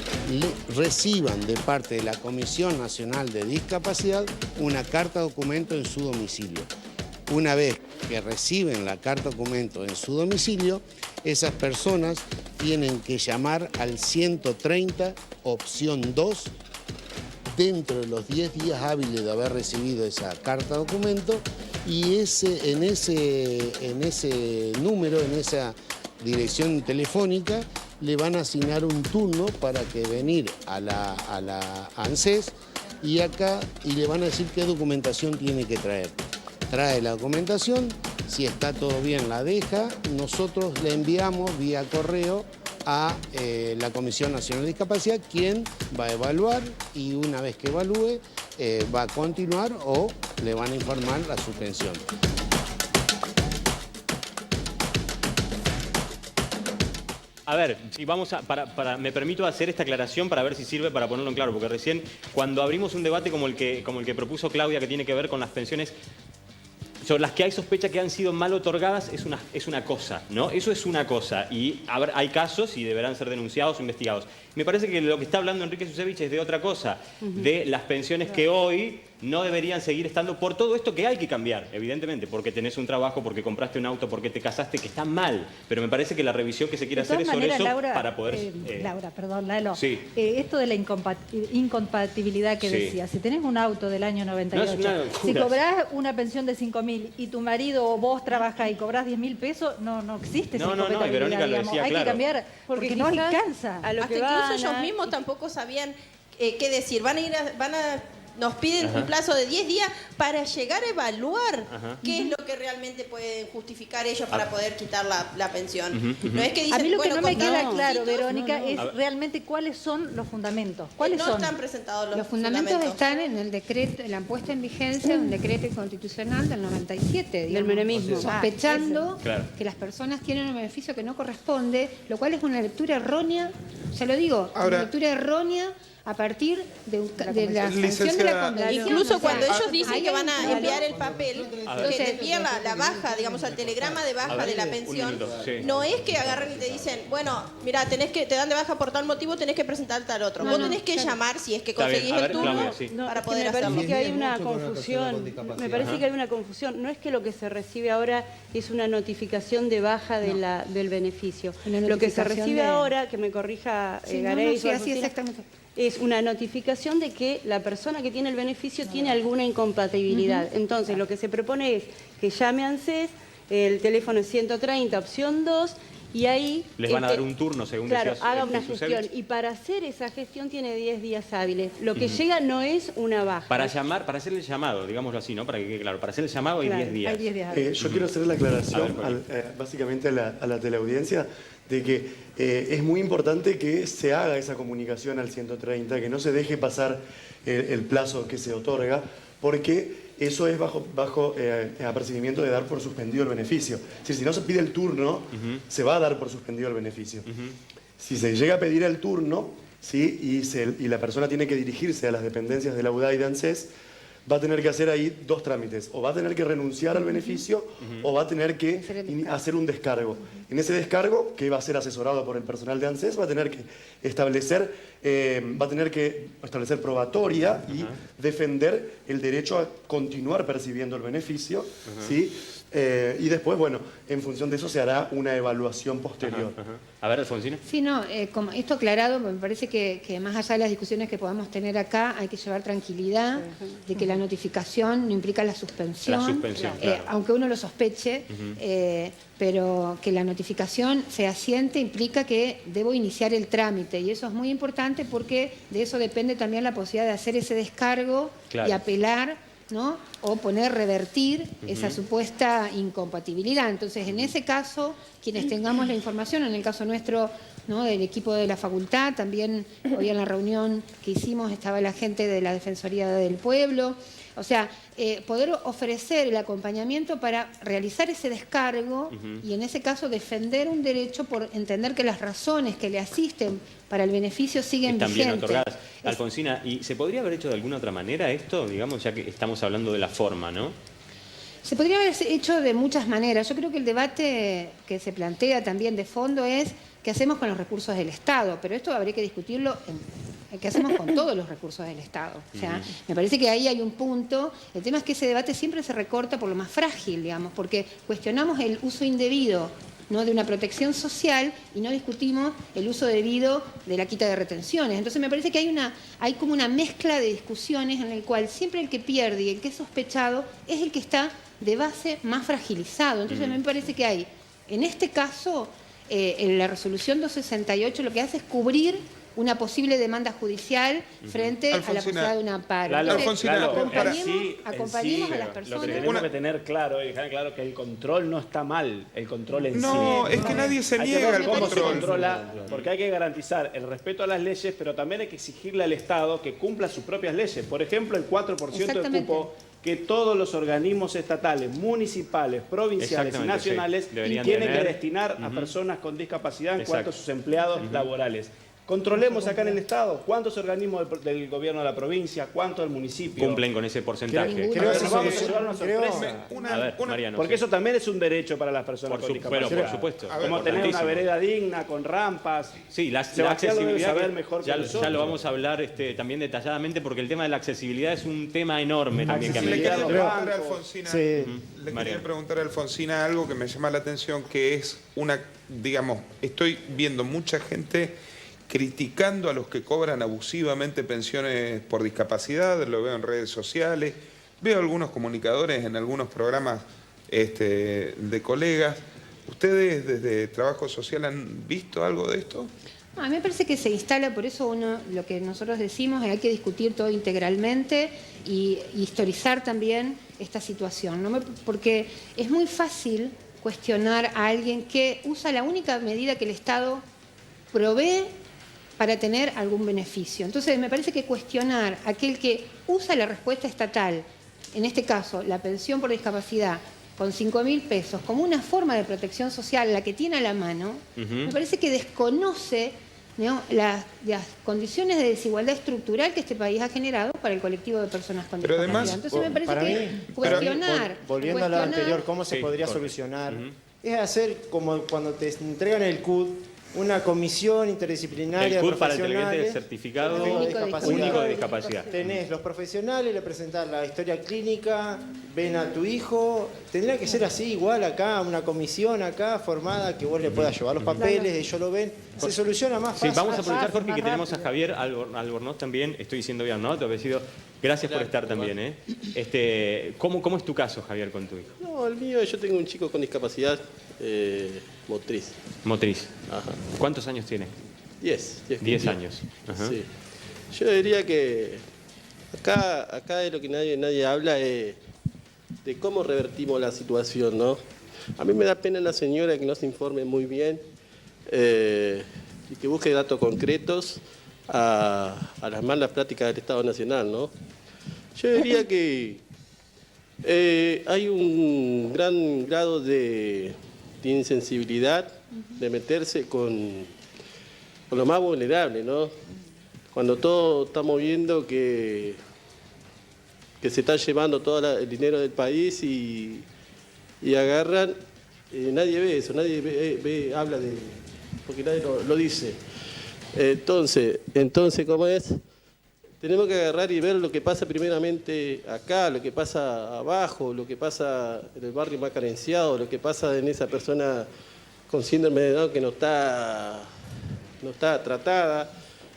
reciban de parte de la Comisión Nacional de Discapacidad una carta documento en su domicilio. Una vez que reciben la carta documento en su domicilio, esas personas tienen que llamar al 130, opción 2, dentro de los 10 días hábiles de haber recibido esa carta documento, y en ese número, en esa dirección telefónica, le van a asignar un turno para que venir a la ANSES y le van a decir qué documentación tiene que traer. Trae la documentación, si está todo bien la deja, nosotros le enviamos vía correo a la Comisión Nacional de Discapacidad, quien va a evaluar y una vez que evalúe va a continuar o le van a informar la suspensión. A ver, si vamos me permito hacer esta aclaración para ver si sirve para ponerlo en claro, porque recién cuando abrimos un debate como el que propuso Claudia, que tiene que ver con las pensiones sobre las que hay sospecha que han sido mal otorgadas, es una cosa, ¿no? Eso es una cosa, y hay casos y deberán ser denunciados o investigados. Me parece que lo que está hablando Enrique Susevich es de otra cosa, de las pensiones que hoy no deberían seguir estando por todo esto que hay que cambiar, evidentemente, porque tenés un trabajo, porque compraste un auto, porque te casaste, que está mal. Pero me parece que la revisión que se quiere hacer es sobre eso, Laura, para poder... Laura, perdón, Lalo. Sí. Esto de la incompatibilidad que decía, si tenés un auto del año 98, si cobrás una pensión de 5.000 y tu marido o vos trabajás y cobrás 10.000 pesos, no existe esa incompatibilidad, y Verónica lo decía, hay que cambiar, porque no alcanza. A lo que incluso ellos mismos tampoco sabían qué decir. Nos piden un plazo de 10 días para llegar a evaluar qué es lo que realmente pueden justificar ellos para poder quitar la pensión. No es que dicen, a mí lo que no me queda claro, requisitos, Verónica, es realmente cuáles son los fundamentos. ¿Cuáles son? No están presentados los fundamentos. Están en el decreto, en la puesta en vigencia de un decreto constitucional del 97, digamos, del menemismo. Sospechando que las personas tienen un beneficio que no corresponde, lo cual es una lectura errónea, ya lo digo, una lectura errónea a partir de la sanción de la convención. Incluso cuando ellos dicen que van a enviar el papel, que te envían la baja, digamos, el telegrama de baja de la pensión, no es que agarren y te dicen, bueno, mira, te dan de baja por tal motivo, tenés que presentar tal otro. Vos tenés que llamar, si es que conseguís el turno, para poder hacerlo. Me parece que hay una confusión. Me parece que hay una confusión. No es que lo que se recibe ahora es una notificación de baja del beneficio. Lo que se recibe ahora, que me corrija Garay, así exactamente. Es una notificación de que la persona que tiene el beneficio tiene alguna incompatibilidad. Entonces, lo que se propone es que llame a ANSES, el teléfono es 130, opción 2, y ahí... Les van a dar un turno, según claro, decías. haga una gestión. Y para hacer esa gestión tiene 10 días hábiles. Lo que llega no es una baja. Para hacer el llamado, digámoslo así, ¿no? Para que quede claro. Para hacer el llamado hay 10 días. Hay 10 días. Yo quiero hacer la aclaración, básicamente a la teleaudiencia, de que es muy importante que se haga esa comunicación al 130, que no se deje pasar el plazo que se otorga, porque eso es bajo apercibimiento de dar por suspendido el beneficio. Es decir, si no se pide el turno, se va a dar por suspendido el beneficio. Si se llega a pedir el turno, ¿sí? y la persona tiene que dirigirse a las dependencias de la UDA y de ANSES, va a tener que hacer ahí dos trámites. O va a tener que renunciar al beneficio o va a tener que hacer un descargo. En ese descargo, que va a ser asesorado por el personal de ANSES, va a tener que establecer probatoria y defender el derecho a continuar percibiendo el beneficio, ¿sí? Y después, bueno, en función de eso se hará una evaluación posterior. A ver, Alfonsina. Sí, no, como esto aclarado, me parece que más allá de las discusiones que podamos tener acá, hay que llevar tranquilidad de que la notificación no implica la suspensión. La suspensión, claro. Aunque uno lo sospeche, pero que la notificación fehaciente implica que debo iniciar el trámite, y eso es muy importante porque de eso depende también la posibilidad de hacer ese descargo y apelar, ¿no? O revertir esa supuesta incompatibilidad. Entonces, en ese caso, quienes tengamos la información, en el caso nuestro, ¿no? Del equipo de la facultad, también hoy en la reunión que hicimos estaba la gente de la Defensoría del Pueblo. O sea, poder ofrecer el acompañamiento para realizar ese descargo y en ese caso defender un derecho por entender que las razones que le asisten para el beneficio siguen Están vigentes. bien otorgadas. Alfonsina, ¿y se podría haber hecho de alguna otra manera esto? Digamos, ya que estamos hablando de la forma, ¿no? Se podría haber hecho de muchas maneras. Yo creo que el debate que se plantea también de fondo es qué hacemos con los recursos del Estado, pero esto habría que discutirlo qué hacemos con todos los recursos del Estado. O sea, me parece que ahí hay un punto. El tema es que ese debate siempre se recorta por lo más frágil, digamos, porque cuestionamos el uso indebido, ¿no? de una protección social y no discutimos el uso debido de la quita de retenciones. Entonces me parece que hay como una mezcla de discusiones en la cual siempre el que pierde y el que es sospechado es el que está de base más fragilizado. Entonces me parece que hay, en este caso, en la resolución 268 lo que hace es cubrir una posible demanda judicial frente a la posibilidad de un amparo. Acompañemos a las personas. Lo que tenemos que tener claro y dejar claro que el control no está mal, el control en sí. No, es que nadie se niega al control. Se controla, porque hay que garantizar el respeto a las leyes, pero también hay que exigirle al Estado que cumpla sus propias leyes. Por ejemplo, el 4% de cupo que todos los organismos estatales, municipales, provinciales y nacionales tienen que destinar a personas con discapacidad en cuanto a sus empleados laborales. Controlemos acá en el Estado cuántos organismos del gobierno de la provincia, cuántos del municipio. Cumplen con ese porcentaje. Creo que vamos a llevar una sorpresa. A ver, Mariano. Porque eso también es un derecho para las personas con discapacidad. Pero por supuesto. Como tener una vereda digna, con rampas. Sí, la accesibilidad, ya lo vamos a hablar también detalladamente, porque el tema de la accesibilidad es un tema enorme también que Le Mariano. quería preguntar a Alfonsina algo que me llama la atención, que es digamos, estoy viendo mucha gente criticando a los que cobran abusivamente pensiones por discapacidad, lo veo en redes sociales, veo algunos comunicadores en algunos programas de colegas. ¿Ustedes desde Trabajo Social han visto algo de esto? A mí me parece que se instala, por eso lo que nosotros decimos es que hay que discutir todo integralmente y historizar también esta situación, ¿no? Porque es muy fácil cuestionar a alguien que usa la única medida que el Estado provee para tener algún beneficio. Entonces, me parece que cuestionar a aquel que usa la respuesta estatal, en este caso, la pensión por discapacidad, con 5.000 pesos, como una forma de protección social, la que tiene a la mano, me parece que desconoce, ¿no?, las condiciones de desigualdad estructural que este país ha generado para el colectivo de personas con discapacidad. Además, entonces, me parece que cuestionar... Volviendo a lo anterior, ¿cómo se podría solucionar? Es hacer como cuando te entregan el CUD, una comisión interdisciplinaria. El CUD para el televidente certificado único de discapacidad. Tenés los profesionales, le presentás la historia clínica, ven a tu hijo. Tendría que ser así, igual acá, una comisión acá formada que vos le puedas llevar los papeles, ellos lo ven. Se soluciona más fácil. Sí, vamos a aprovechar, Jorge, que tenemos a Javier Albornoz también. Estoy diciendo bien, ¿no? Tu apellido. Gracias por estar también, ¿eh? ¿Cómo es tu caso, Javier, con tu hijo? No, el mío, yo tengo un chico con discapacidad motriz. Motriz. Ajá. ¿Cuántos años tiene? 10 años. Ajá. Sí. Yo diría que acá de lo que nadie habla es de cómo revertimos la situación, ¿no? A mí me da pena la señora que no se informe muy bien y que busque datos concretos a las malas prácticas del Estado Nacional, ¿no? Yo diría que hay un gran grado de insensibilidad de meterse con lo más vulnerable, ¿no? Cuando todos estamos viendo que se está llevando todo el dinero del país y agarran, nadie ve eso, nadie habla de... porque nadie lo dice. Entonces, ¿cómo es? Tenemos que agarrar y ver lo que pasa primeramente acá, lo que pasa abajo, lo que pasa en el barrio más carenciado, lo que pasa en esa persona con síndrome de Down que no está tratada.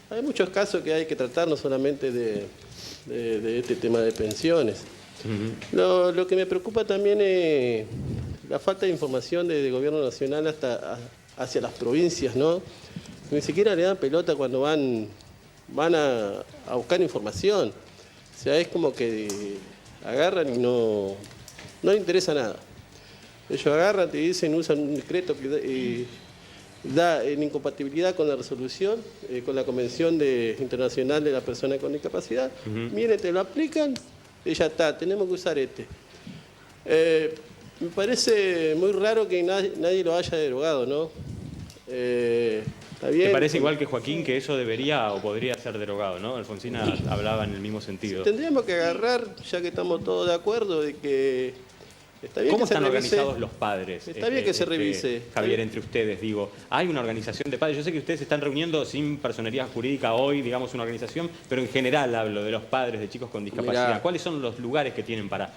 Hay muchos casos que hay que tratar, no solamente de este tema de pensiones. Lo que me preocupa también es la falta de información del gobierno nacional hacia las provincias, ¿no? Ni siquiera le dan pelota cuando van a buscar información. O sea, es como que agarran y no les interesa nada. Ellos agarran, te dicen, usan un decreto que da en incompatibilidad con la resolución, con la Convención Internacional de la Persona con Discapacidad. Miren, te lo aplican y ya está, tenemos que usar este. Me parece muy raro que nadie lo haya derogado, ¿no? Está bien. ¿Te parece igual que Joaquín que eso debería o podría ser derogado, no? Alfonsina hablaba en el mismo sentido. Tendríamos que agarrar, ya que estamos todos de acuerdo, de que está bien. ¿Cómo que se están revise, organizados los padres? Está bien que se revise. Javier, entre ustedes, digo, hay una organización de padres. Yo sé que ustedes se están reuniendo sin personería jurídica hoy, digamos, una organización, pero en general hablo de los padres de chicos con discapacidad. Mirá. ¿Cuáles son los lugares que tienen para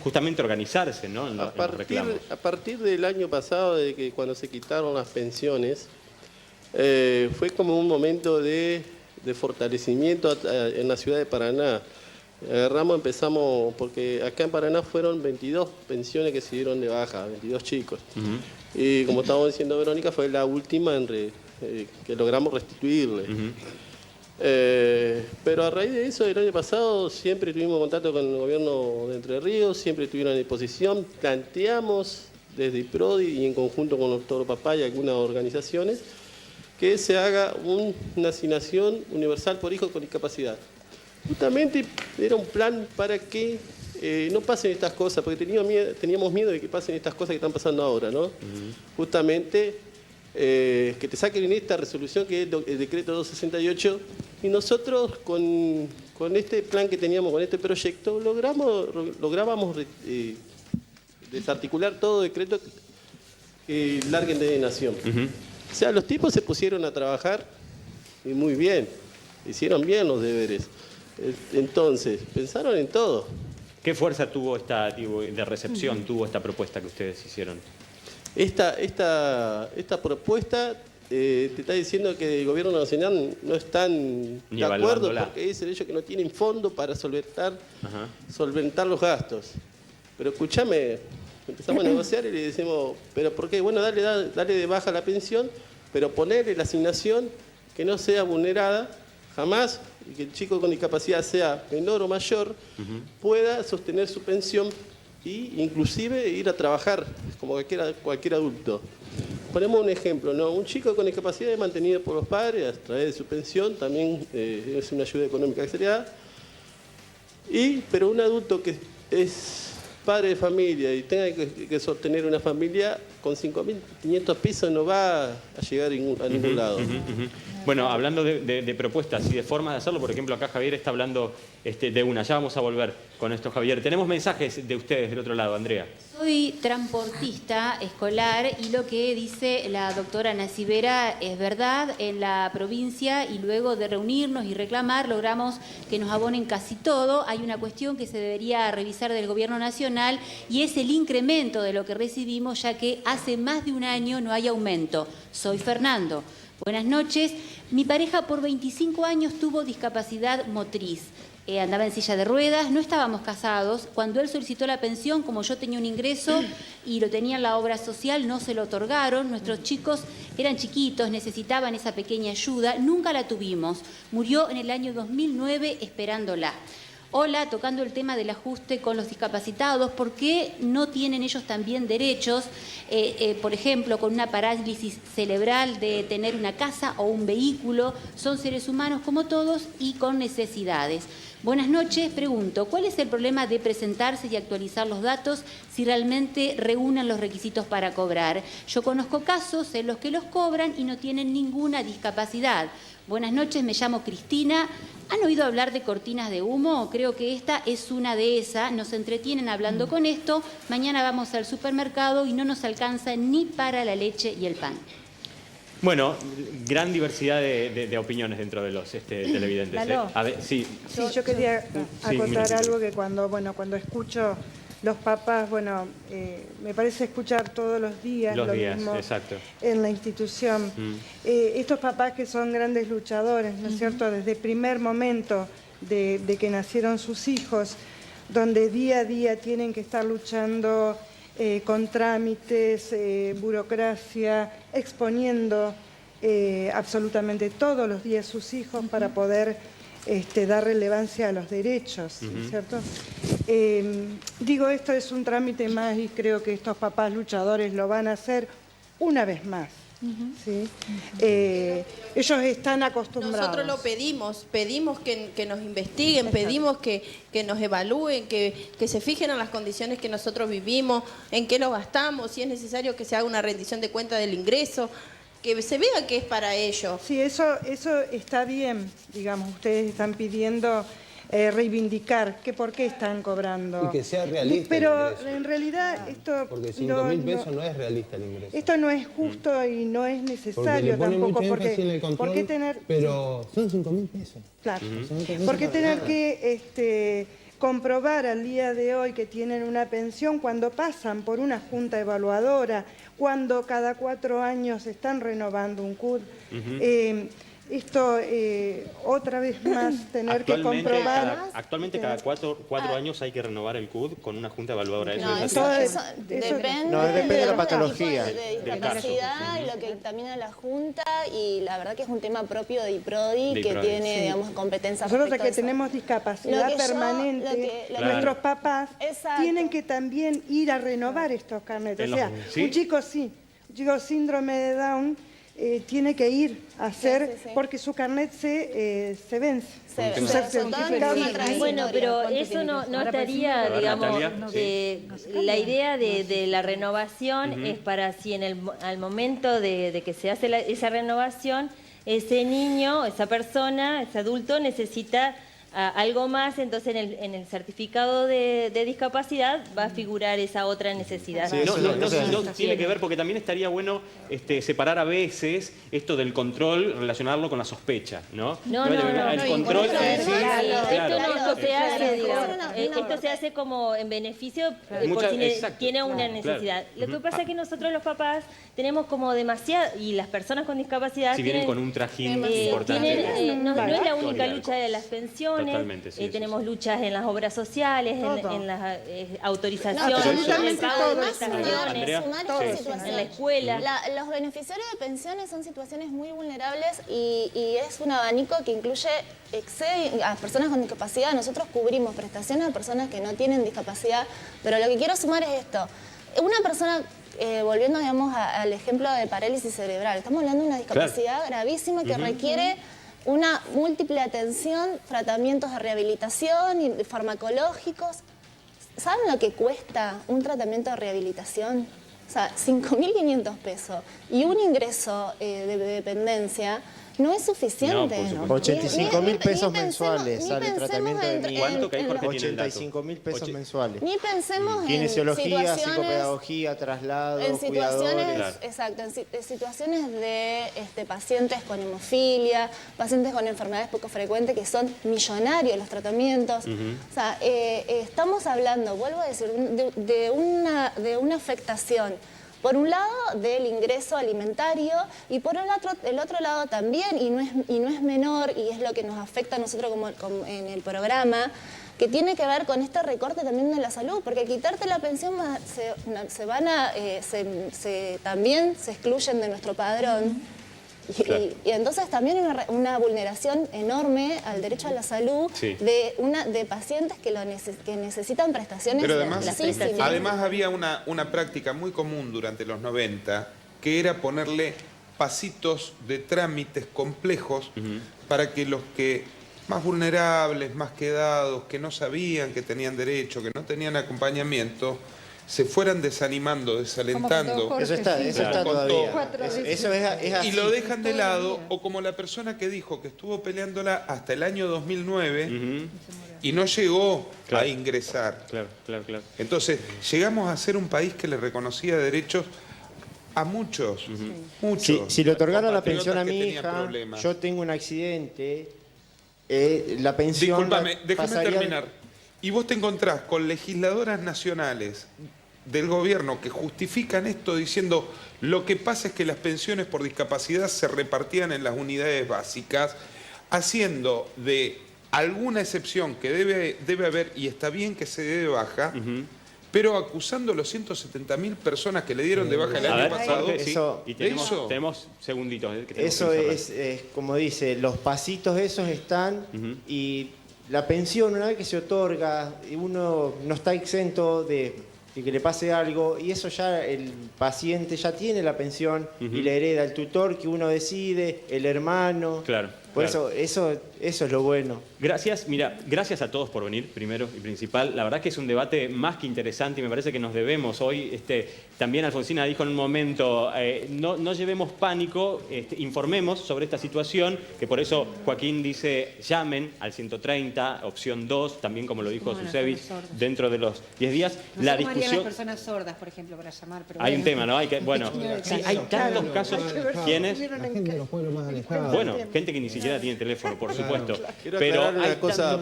justamente organizarse, ¿no? En los reclamos. A partir del año pasado, de que cuando se quitaron las pensiones, fue como un momento de fortalecimiento en la ciudad de Paraná. Empezamos, porque acá en Paraná fueron 22 pensiones que se dieron de baja, 22 chicos. Y como estábamos diciendo, Verónica, fue la última que logramos restituirle. Pero a raíz de eso, el año pasado siempre tuvimos contacto con el gobierno de Entre Ríos, siempre estuvieron a disposición, planteamos desde IPRODI y en conjunto con los Toro Papá y algunas organizaciones que se haga una asignación universal por hijos con discapacidad. Justamente era un plan para que no pasen estas cosas, porque teníamos miedo de que pasen estas cosas que están pasando ahora, ¿no? Justamente que te saquen en esta resolución que es el decreto 268, y nosotros con este plan que teníamos, con este proyecto, lográbamos desarticular todo decreto que larguen de nación. O sea, los tipos se pusieron a trabajar y muy bien, hicieron bien los deberes. Entonces, pensaron en todo. ¿Qué fuerza tuvo de recepción tuvo esta propuesta que ustedes hicieron? Esta propuesta te está diciendo que el gobierno nacional no están de acuerdo porque dice el hecho que no tienen fondo para solventar los gastos. Pero escúchame, empezamos a negociar y le decimos, ¿pero por qué? Bueno, dale de baja la pensión, pero ponerle la asignación que no sea vulnerada jamás, y que el chico con discapacidad sea menor o mayor, pueda sostener su pensión e inclusive ir a trabajar como cualquier adulto. Ponemos un ejemplo, ¿no? Un chico con discapacidad es mantenido por los padres a través de su pensión, también es una ayuda económica que se le da, pero un adulto que es padre de familia y tenga que sostener una familia, con 5.500 pesos no va a llegar a ningún lado. Bueno, hablando de propuestas y de formas de hacerlo, por ejemplo, acá Javier está hablando de una. Ya vamos a volver con esto, Javier. Tenemos mensajes de ustedes del otro lado, Andrea. Soy transportista escolar y lo que dice la doctora Nacibera es verdad. En la provincia, y luego de reunirnos y reclamar, logramos que nos abonen casi todo. Hay una cuestión que se debería revisar del Gobierno Nacional y es el incremento de lo que recibimos, ya que hace más de un año no hay aumento. Soy Fernando. Buenas noches. Mi pareja por 25 años tuvo discapacidad motriz. Andaba en silla de ruedas, no estábamos casados. Cuando él solicitó la pensión, como yo tenía un ingreso y lo tenía en la obra social, no se lo otorgaron. Nuestros chicos eran chiquitos, necesitaban esa pequeña ayuda. Nunca la tuvimos. Murió en el año 2009 esperándola. Hola, tocando el tema del ajuste con los discapacitados, ¿por qué no tienen ellos también derechos, por ejemplo, con una parálisis cerebral de tener una casa o un vehículo? Son seres humanos como todos y con necesidades. Buenas noches, pregunto, ¿cuál es el problema de presentarse y actualizar los datos si realmente reúnen los requisitos para cobrar? Yo conozco casos en los que los cobran y no tienen ninguna discapacidad. Buenas noches, me llamo Cristina. ¿Han oído hablar de cortinas de humo? Creo que esta es una de esas. Nos entretienen hablando con esto. Mañana vamos al supermercado y no nos alcanza ni para la leche y el pan. Bueno, gran diversidad de opiniones dentro de los televidentes. A ver, sí. Sí, yo quería acotar algo que cuando escucho los papás, me parece escuchar todos los días lo mismo exacto. En la institución. Estos papás que son grandes luchadores, ¿no es cierto?, desde el primer momento de que nacieron sus hijos, donde día a día tienen que estar luchando con trámites, burocracia, exponiendo absolutamente todos los días sus hijos para poder dar relevancia a los derechos, ¿cierto? Digo, esto es un trámite más y creo que estos papás luchadores lo van a hacer una vez más. ¿Sí? Ellos están acostumbrados. Nosotros lo pedimos que nos investiguen, pedimos que nos evalúen, que se fijen en las condiciones que nosotros vivimos, en qué lo gastamos, si es necesario que se haga una rendición de cuenta del ingreso, que se vea que es para ellos. Sí, eso está bien, digamos, ustedes están pidiendo reivindicar que por qué están cobrando. Y que sea realista. Pero en realidad esto... Porque 5.000 pesos no es realista el ingreso. Esto no es justo y no es necesario tampoco. ¿Por qué tener...? Pero son 5.000 pesos. Claro. ¿Por qué tener que comprobar al día de hoy que tienen una pensión cuando pasan por una junta evaluadora, cuando cada 4 años están renovando un CUD? Esto, otra vez más, tener que comprobar... Actualmente cada 4 años hay que renovar el CUD con una junta evaluadora. Eso depende de la patología. De discapacidad, lo que dictamina la Junta, y la verdad que es un tema propio de IPRODI, que tiene, digamos, competencias. Nosotros que tenemos discapacidad permanente, nuestros papás tienen que también ir a renovar estos carnetes. O sea, un chico síndrome de Down tiene que ir a hacer, porque su carnet se vence. Bueno, pero eso no estaría, digamos, la idea de la renovación es para si al momento de que se hace esa renovación, ese niño, esa persona, ese adulto necesita algo más, entonces en el certificado de discapacidad va a figurar esa otra necesidad. Sí, no tiene que ver, porque también estaría bueno separar a veces esto del control, relacionarlo con la sospecha, ¿no? El control... Esto se hace como en beneficio por si tiene una necesidad. Lo que pasa es que nosotros los papás tenemos como demasiado, y las personas con discapacidad... Si vienen con un trajín importante. No es la única lucha de las pensiones. Tenemos luchas en las obras sociales, en las autorizaciones, en el pago de prestaciones, en la escuela. Los beneficiarios de pensiones son situaciones muy vulnerables y es un abanico que excede a personas con discapacidad. Nosotros cubrimos prestaciones a personas que no tienen discapacidad, pero lo que quiero sumar es esto. Una persona, volviendo digamos al ejemplo de parálisis cerebral, estamos hablando de una discapacidad gravísima que requiere una múltiple atención, tratamientos de rehabilitación y farmacológicos. ¿Saben lo que cuesta un tratamiento de rehabilitación? O sea, 5.500 pesos y un ingreso de dependencia no es suficiente. 85.000 pesos mensuales sale el tratamiento de mi... ¿Cuánto que hay? 85.000 pesos mensuales. Ni pensemos kinesiología, psicopedagogía, traslado, cuidadores. Exacto, en situaciones de pacientes con hemofilia, pacientes con enfermedades poco frecuentes, que son millonarios los tratamientos. O sea, estamos hablando, vuelvo a decir, de una afectación. Por un lado, del ingreso alimentario y por el otro lado también, y no es menor, y es lo que nos afecta a nosotros como en el programa, que tiene que ver con este recorte también de la salud, porque al quitarte la pensión también se excluyen de nuestro padrón. Y entonces también hay una vulneración enorme al derecho a la salud de pacientes que necesitan prestaciones. Pero además había una práctica muy común durante los 90, que era ponerle pasitos de trámites complejos para que los que más vulnerables, más quedados, que no sabían que tenían derecho, que no tenían acompañamiento, se fueran desanimando, desalentando. Eso está todavía. Eso es así. Y lo dejan de lado, o como la persona que dijo que estuvo peleándola hasta el año 2009 y no llegó a ingresar. Entonces, llegamos a ser un país que le reconocía derechos a muchos, muchos. Si le otorgaron la pensión a mi hija, yo tengo un accidente, la pensión... Discúlpame, déjame terminar. Y vos te encontrás con legisladoras nacionales del gobierno que justifican esto diciendo lo que pasa es que las pensiones por discapacidad se repartían en las unidades básicas, haciendo de alguna excepción que debe haber, y está bien que se dé de baja, pero acusando a los 170.000 personas que le dieron de baja el año pasado. Y tenemos segunditos. Eso es, como dice, los pasitos esos están y... La pensión, una vez que se otorga, uno no está exento de que le pase algo, y eso ya el paciente ya tiene la pensión y le hereda el tutor que uno decide, el hermano. Por eso es lo bueno. Gracias, gracias a todos por venir, primero y principal. La verdad que es un debate más que interesante y me parece que nos debemos hoy. También Alfonsina dijo en un momento, no llevemos pánico, informemos sobre esta situación, que por eso Joaquín dice, llamen al 130, opción 2, también como lo dijo Susevich, dentro de los 10 días. La discusión... las personas sordas, por ejemplo, para llamar. Pero hay un tema, ¿no? Hay tantos casos. ¿Quiénes? Bueno, gente que ni siquiera tiene teléfono, por supuesto. Pero hay una cosa,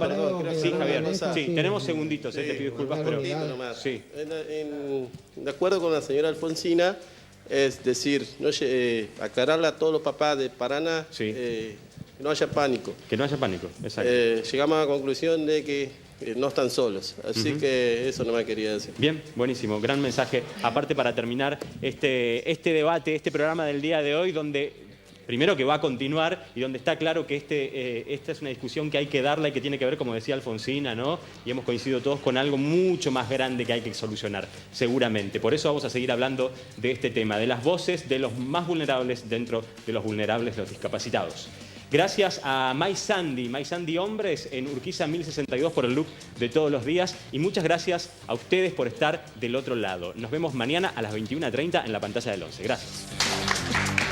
sí, Javier. Sí, tenemos segunditos, te pido disculpas, pero... Sí. De acuerdo con la señora Alfonsina, es decir, aclararle a todos los papás de Paraná que no haya pánico. Que no haya pánico, exacto. Llegamos a la conclusión de que no están solos, así que eso no me quería decir. Bien, buenísimo, gran mensaje. Aparte, para terminar este debate, este programa del día de hoy, donde primero que va a continuar y donde está claro que esta es una discusión que hay que darla y que tiene que ver, como decía Alfonsina, ¿no? Y hemos coincidido todos con algo mucho más grande que hay que solucionar, seguramente. Por eso vamos a seguir hablando de este tema, de las voces de los más vulnerables dentro de los vulnerables, los discapacitados. Gracias a My Sandy Hombres en Urquiza 1062 por el look de todos los días y muchas gracias a ustedes por estar del otro lado. Nos vemos mañana a las 21:30 en la pantalla del 11. Gracias.